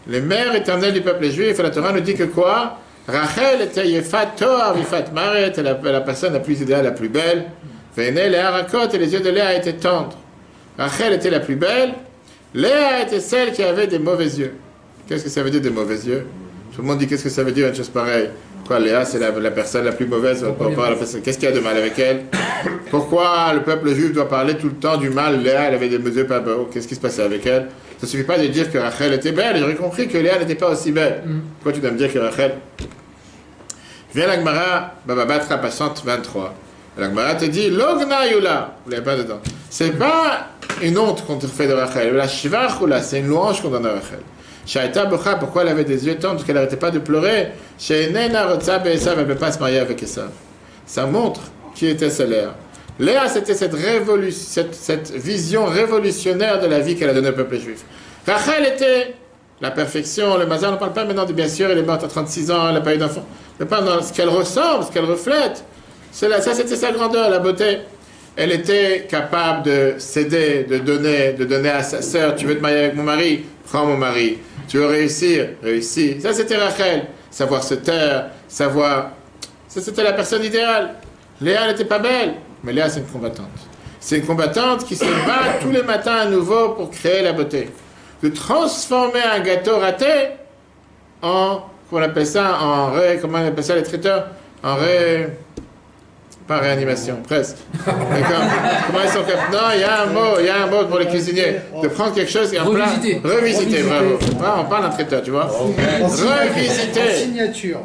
Les mères éternelles du peuple juif, et la Torah nous dit que quoi? Rachel était Yefat Toar, Yefat Maret, la personne la plus idéale, la plus belle. Vené, les harakot, et les yeux de Léa étaient tendres. Rachel était la plus belle. Léa était celle qui avait des mauvais yeux. Qu'est-ce que ça veut dire des mauvais yeux? Tout le monde dit qu'est-ce que ça veut dire une chose pareille. Quoi, Léa, c'est la personne la plus mauvaise. Qu'est-ce qu'il y a de mal avec elle? Pourquoi le peuple juif doit parler tout le temps du mal? Léa, elle avait des yeux pas beaux. Qu'est-ce qui se passait avec elle? Ça ne suffit pas de dire que Rachel était belle. J'aurais compris que Léa n'était pas aussi belle. Pourquoi tu dois me dire que Rachel? Viens la Gemara, Bababatra, passante 23. La Gemara te dit, Logna Yula. Vous l'avez pas dedans. C'est pas une honte qu'on te fait de Rachel. La Shivachula, c'est une louange qu'on donne à Rachel. Shaita Bocha, pourquoi elle avait des yeux tendres? Parce qu'elle n'arrêtait pas de pleurer. Chez Nena Rotsa Be'esav, elle ne peut pas se marier avec Esav. Ça montre qui était sa Léa. Léa, c'était cette vision révolutionnaire de la vie qu'elle a donnée au peuple juif. Rachel était la perfection, le mazal, on ne parle pas maintenant de bien sûr, elle est morte à 36 ans, elle n'a pas eu d'enfant. Mais pas dans ce qu'elle ressemble, ce qu'elle reflète. Ça, c'était sa grandeur, la beauté. Elle était capable de céder, de donner à sa sœur. Tu veux te marier avec mon mari? Prends mon mari. Tu veux réussir? Réussis. Ça, c'était Rachel. Savoir se taire, savoir... Ça, c'était la personne idéale. Léa n'était pas belle, mais Léa, c'est une combattante. C'est une combattante qui se bat tous les matins à nouveau pour créer la beauté. De transformer un gâteau raté en... Comment on appelle ça? Comment on appelle ça les traiteurs? Pas réanimation, presque. Comment ils sont capables? Non, il y a un mot pour les cuisiniers. De prendre quelque chose et un plat. Revisiter, bravo. Ah, on parle d'un traiteur, tu vois. Revisiter.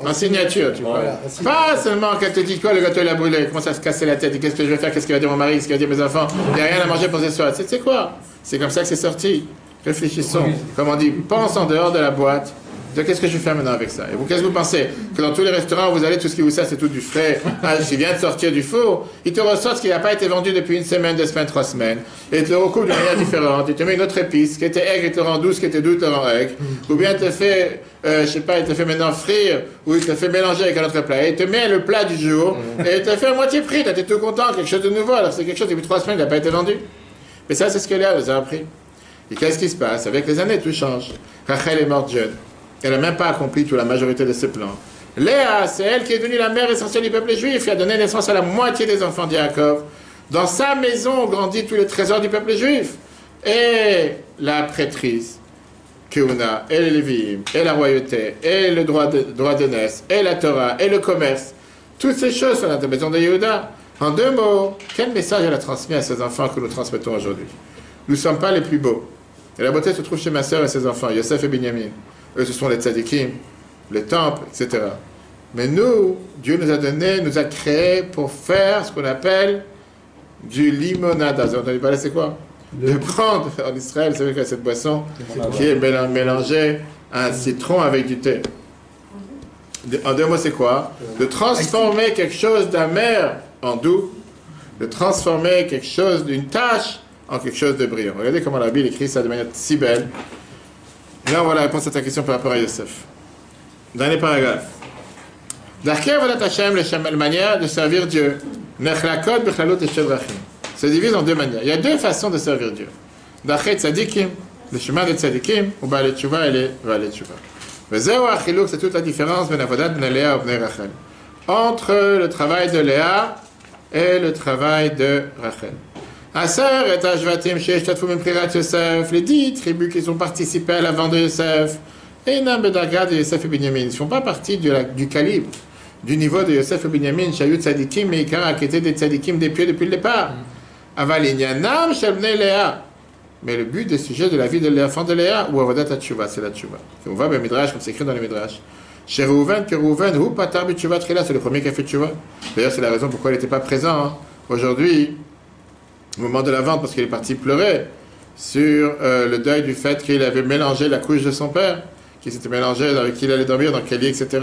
En signature, tu vois. Voilà, pas seulement qu'elle te dit quoi, le gâteau il a brûlé, comment ça se casser la tête, et qu'est-ce que je vais faire, qu'est-ce qu'il va dire mon mari, qu'est-ce qu'il va dire mes enfants, il n'y a rien à manger pour ce soir. C'est quoi? C'est comme ça que c'est sorti. Réfléchissons. Comme on dit, pense en dehors de la boîte. Donc, qu'est-ce que je vais faire maintenant avec ça? Et vous, qu'est-ce que vous pensez? Que dans tous les restaurants, vous allez, tout ce qui vous sert, c'est tout du frais. Ah, je viens de sortir du four. Il te ressort ce qui n'a pas été vendu depuis une semaine, 2 semaines, 3 semaines. Et il te le recoupe d'une manière différente. Il te met une autre épice. Ce qui était aigre, il te rend doux. Ce qui était doux, il te rend aigre. Ou bien il te fait, je sais pas, il te fait maintenant frire. Ou il te fait mélanger avec un autre plat. Et il te met le plat du jour. Et il te fait à moitié prix. Tu es tout content, quelque chose de nouveau. Alors c'est quelque chose depuis 3 semaines, il n'a pas été vendu. Mais ça, c'est ce que Léa nous a appris. Et qu'est-ce qui se passe? Avec les années, tout change. Rachel est morte jeune. Elle n'a même pas accompli toute la majorité de ses plans. Léa, c'est elle qui est devenue la mère essentielle du peuple juif, qui a donné naissance à la moitié des enfants d'Yaakov. Dans sa maison grandit tous les trésors du peuple juif. Et la prêtrise, Keuna, et les Lévi'im, et la royauté, et le droit d'aînesse, et la Torah, et le commerce. Toutes ces choses sont dans la maison de Yehuda. En 2 mots, quel message elle a transmis à ses enfants que nous transmettons aujourd'hui? Nous ne sommes pas les plus beaux. Et la beauté se trouve chez ma sœur et ses enfants, Yosef et Binyamin. Eux, ce sont les tzadikim, les temples, etc. Mais nous, Dieu nous a donné, nous a créés pour faire ce qu'on appelle du limonada. Vous avez entendu parler, c'est quoi? De prendre, en Israël, vous savez qu'il y a cette boisson qui est mélangée à un citron avec du thé. En 2 mots, c'est quoi? De transformer quelque chose d'amer en doux, de transformer quelque chose d'une tâche en quelque chose de brillant. Regardez comment la Bible écrit ça de manière si belle. Là, on voit la réponse à ta question par rapport à Yosef. Dans les paragraphes. Darkei avodat Hashem, la manière de servir Dieu. Nechlakot b'chlalot eshel drachim. Se divise en 2 manières. Il y a 2 façons de servir Dieu. Darkei tzadikim, le chemin des tzadikim, ou ba'alei tshuva et les ba'alei tshuva. Vezeu achiluk, c'est toute la différence ben avodat bnei Léa ou bnei Rachel. Entre le travail de Léa et le travail de Rachel. Aser et Ashvatim sheishtatfu mimchirat Yosef, les 10 tribus qui ont participé à la vente de Yosef, et Nam Bedarga de Yosef et Binyamin, ils ne font pas partie du calibre, du niveau de Yosef et Binyamin, Shayut Tzadikim, mais Ikara, qui étaient des Tzadikim des pieds depuis le départ. Aval Inyanam Shelbnei Léa. Mais le but des sujets de la vie de l'enfant de Léa, ou Avodat HaTshuva, c'est la Tshuva. On voit dans le Midrash, comme c'est écrit dans le Midrash. Chez Reuven, que Reuven, ou Patar B'Tshuva Trila, c'est le premier qui a fait Tshuva. D'ailleurs, c'est la raison pourquoi il n'était pas présent. Hein. Aujourd'hui, au moment de la vente, parce qu'il est parti pleurer sur le deuil du fait qu'il avait mélangé la couche de son père, qui s'était mélangé avec qui il allait dormir, dans quel lit, etc.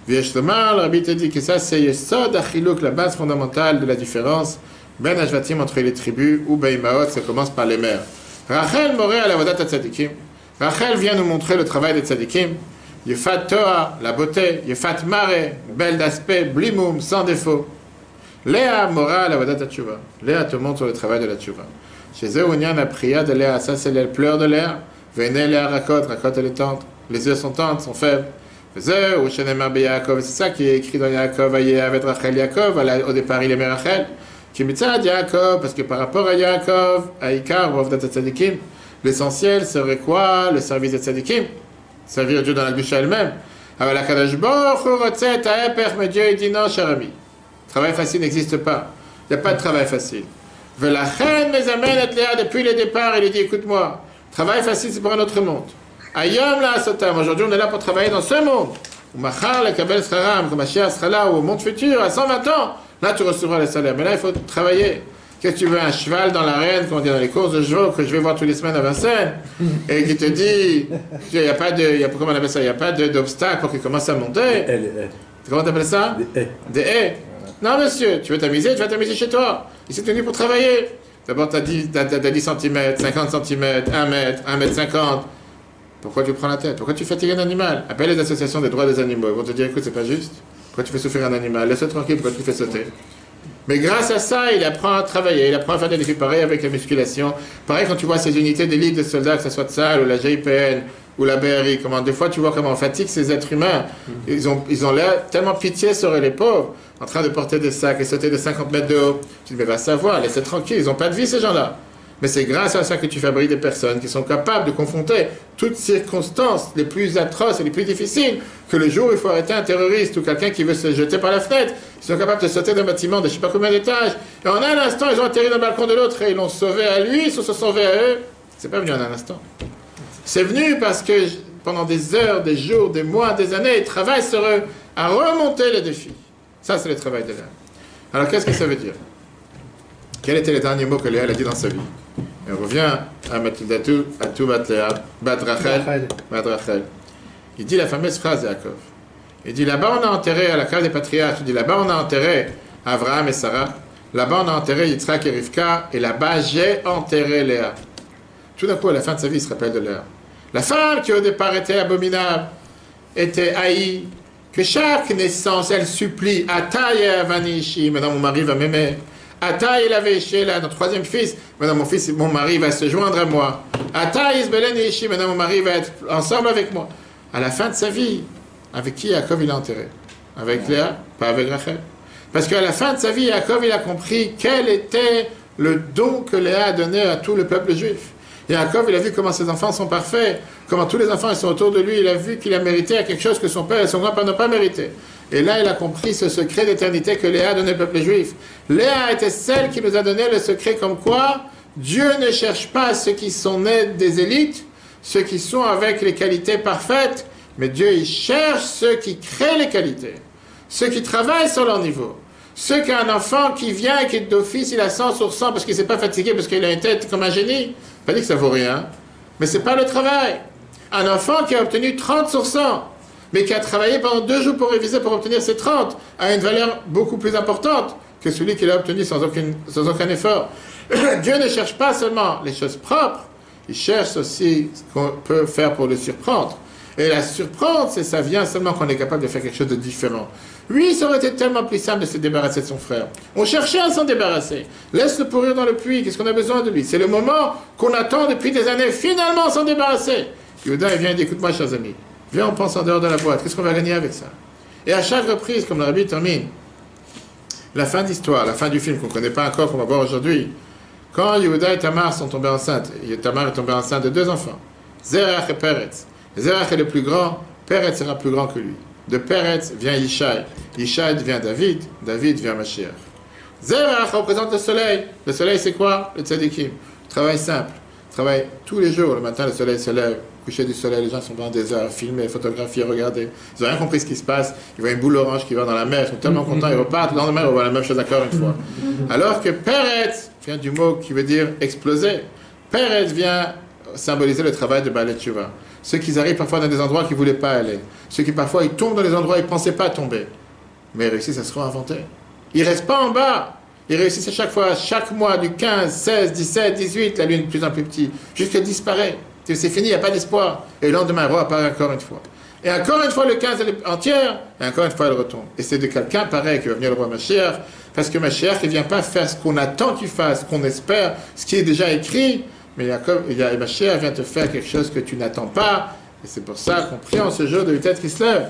Vieshtomar, le rabbi te dit que ça, c'est Yesod Achiluk, la base fondamentale de la différence, Ben Ashvatim entre les tribus, ou Beimaot, ça commence par les mères. Rachel Moré à la Vodat Tzadikim. Rachel vient nous montrer le travail des Tzadikim. Yefat Toa, la beauté. Yefat Mare, belle d'aspect, blimum, sans défaut. Léa Mora, la Vodat Tshuva. Léa te montre le travail de la Tshuva. Chez eux, Unyan a prié de Léa. Ça, c'est les pleurs de Léa. Venez Léa Rakot, Rakot elle est tendre. Les yeux sont tendres, sont faibles. C'est ça qui est écrit dans Yaakov, avec Rachel Yaakov. Au départ, il aimait Rachel. Qui mitzad Yaakov, parce que par rapport à Yaakov, à Ikar, ou Avdat Tzadikim, l'essentiel serait quoi? Le service des Tzadikim. Servir Dieu dans la bouche elle-même. Alors la Kadosh Baruch Hu rotzeh ta'epech, mais Dieu il dit non, cher ami. Travail facile n'existe pas. Il n'y a pas de travail facile. Velachen mes amène et Léa depuis le départ, il dit écoute-moi, travail facile c'est pour un autre monde. Ayom la sotam, aujourd'hui on est là pour travailler dans ce monde. Ou machar le kabel sraram, comme Mashiach sera là, ou au monde futur, à 120 ans, là tu recevras le salaire. Mais là il faut travailler. Qu'est-ce que tu veux, un cheval dans l'arène, comme on dit dans les courses de chevaux, que je vais voir toutes les semaines à Vincennes, et qui te dit, il n'y a pas de, comment on appelle ça, il n'y a pas d'obstacle pour qu'il commence à monter. Comment tu appelles ça? Des haies. Des haies. Non, monsieur, tu veux t'amuser, tu vas t'amuser chez toi. Il s'est tenu pour travailler. D'abord, tu as 10 cm, 50 cm, 1 mètre, 1 mètre 50. Pourquoi tu prends la tête? Pourquoi tu fatigues un animal? Appelle les associations des droits des animaux. Ils vont te dire, écoute, c'est pas juste. Pourquoi tu fais souffrir un animal? Laisse-le tranquille, pourquoi tu fais sauter? Mais grâce à ça, il apprend à travailler, il apprend à faire des défis pareils avec la musculation. Pareil quand tu vois ces unités d'élite de soldats, que ce soit Tsahal ou la GIPN ou la BRI, comment des fois tu vois comment on fatigue ces êtres humains. Ils ont l'air tellement pitié sur les pauvres, en train de porter des sacs et sauter de 50 mètres de haut. Tu dis, mais va savoir, laissez tranquille, ils n'ont pas de vie ces gens-là. Mais c'est grâce à ça que tu fabriques des personnes qui sont capables de confronter toutes circonstances les plus atroces et les plus difficiles, que le jour où il faut arrêter un terroriste ou quelqu'un qui veut se jeter par la fenêtre, ils sont capables de sauter d'un bâtiment de je ne sais pas combien d'étages, et en un instant ils ont atterri dans le balcon de l'autre et ils l'ont sauvé à lui, ils se sont sauvés à eux. C'est pas venu en un instant. C'est venu parce que pendant des heures, des jours, des mois, des années, ils travaillent sur eux à remonter les défis. Ça c'est le travail de l'âme. Alors qu'est-ce que ça veut dire? Quels étaient les derniers mots que Léa a dit dans sa vie? Et on revient à Mathildatou, à tout Bat Rachel. il dit la fameuse phrase de Yaakov. Il dit, là-bas on a enterré, à la case des patriarches, il dit, là-bas on a enterré Abraham et Sarah, là-bas on a enterré Yitzhak et Rivka, et là-bas j'ai enterré Léa. Tout d'un coup, à la fin de sa vie, il se rappelle de Léa. La femme qui au départ était abominable, était haïe, que chaque naissance, elle supplie, Ataï Avanishi, maintenant mon mari va m'aimer. Ataï Laveiché, là, notre troisième fils, maintenant mon mari va se joindre à moi. Ataï Isbelenishi, maintenant mon mari va être ensemble avec moi. À la fin de sa vie, avec qui Yaakov il a enterré? Avec Léa, pas avec Rachel. Parce qu'à la fin de sa vie, Yaakov il a compris quel était le don que Léa a donné à tout le peuple juif. Yaakov, il a vu comment ses enfants sont parfaits, comment tous les enfants ils sont autour de lui, il a vu qu'il a mérité à quelque chose que son père et son grand-père n'ont pas mérité. Et là, il a compris ce secret d'éternité que Léa a donné au peuple juif. Léa était celle qui nous a donné le secret comme quoi Dieu ne cherche pas ceux qui sont nés des élites, ceux qui sont avec les qualités parfaites, mais Dieu, il cherche ceux qui créent les qualités, ceux qui travaillent sur leur niveau. Ceux qui ont un enfant qui vient et qui d'office, il a 100 sur 100 parce qu'il ne s'est pas fatigué, parce qu'il a une tête comme un génie. Pas dit que ça vaut rien, mais ce n'est pas le travail. Un enfant qui a obtenu 30 sur 100, mais qui a travaillé pendant 2 jours pour réviser pour obtenir ces 30, a une valeur beaucoup plus importante que celui qui l'a obtenu sans aucun effort. Dieu ne cherche pas seulement les choses propres, il cherche aussi ce qu'on peut faire pour le surprendre. Et la surprendre, ça vient seulement quand on est capable de faire quelque chose de différent. Oui, ça aurait été tellement plus simple de se débarrasser de son frère. On cherchait à s'en débarrasser. Laisse-le pourrir dans le puits, qu'est-ce qu'on a besoin de lui? C'est le moment qu'on attend depuis des années, finalement s'en débarrasser. Yehuda, il vient et dit, écoute-moi, chers amis, viens, on pense en dehors de la boîte, qu'est-ce qu'on va gagner avec ça? Et à chaque reprise, comme le Rabbi termine, la fin d'histoire, la fin du film qu'on ne connaît pas encore, qu'on va voir aujourd'hui, quand Yehuda et Tamar sont tombés enceintes, et Tamar est tombée enceinte de 2 enfants, Zerach et Peretz. Zerach est le plus grand, Peretz sera plus grand que lui. De Peretz vient Yishai. Yishai devient David. David vient Mashiach. Zerach représente le soleil. Le soleil, c'est quoi? Le tzadikim. Travail simple. Travail tous les jours. Le matin, le soleil se lève. Coucher du soleil, les gens sont pendant des heures, filmer, photographier, regarder. Ils n'ont rien compris ce qui se passe. Ils voient une boule orange qui va dans la mer. Ils sont tellement contents, ils repartent. Le lendemain, ils voient la même chose encore une fois. Alors que Peretz vient du mot qui veut dire exploser. Peretz vient symboliser le travail de Baalei Teshuva. Ceux qui arrivent parfois dans des endroits qu'ils ne voulaient pas aller. Ceux qui parfois ils tombent dans des endroits où ils ne pensaient pas tomber. Mais ils réussissent à se réinventer. Ils ne restent pas en bas. Ils réussissent à chaque fois, chaque mois, du 15, 16, 17, 18, la lune de plus en plus petite, jusqu'à disparaître. C'est fini, il n'y a pas d'espoir. Et le lendemain, elle repart encore une fois. Et encore une fois, le 15 elle est entière, et encore une fois, elle retombe. Et c'est de quelqu'un pareil que va venir le roi Mashiach, parce que Mashiach, il ne vient pas faire ce qu'on attend qu'il fasse, ce qu'on espère, ce qui est déjà écrit. Mais Mashiach vient te faire quelque chose que tu n'attends pas. Et c'est pour ça qu'on prie en ce jour de l'Utet qui se lève.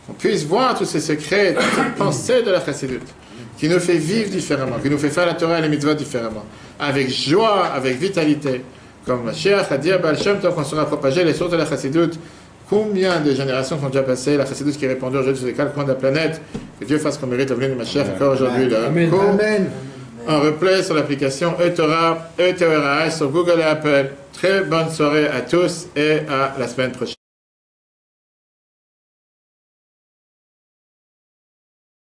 On puisse voir tous ces secrets, toutes ces pensées de la Chassidut, qui nous fait vivre différemment, qui nous fait faire la Torah et les mitzvot différemment. Avec joie, avec vitalité. Comme Mashiach a dit à Baal Shem Tov, qu'on sera propagé les sources de la Chassidut. Combien de générations sont déjà passées, la Chassidut qui est répandue aujourd'hui sur les 4 coins de la planète. Que Dieu fasse qu'on mérite la venue de Mashiach encore aujourd'hui. Amen. Amen. Un replay sur l'application eTorah, eTorah sur Google et Apple. Très bonne soirée à tous et à la semaine prochaine.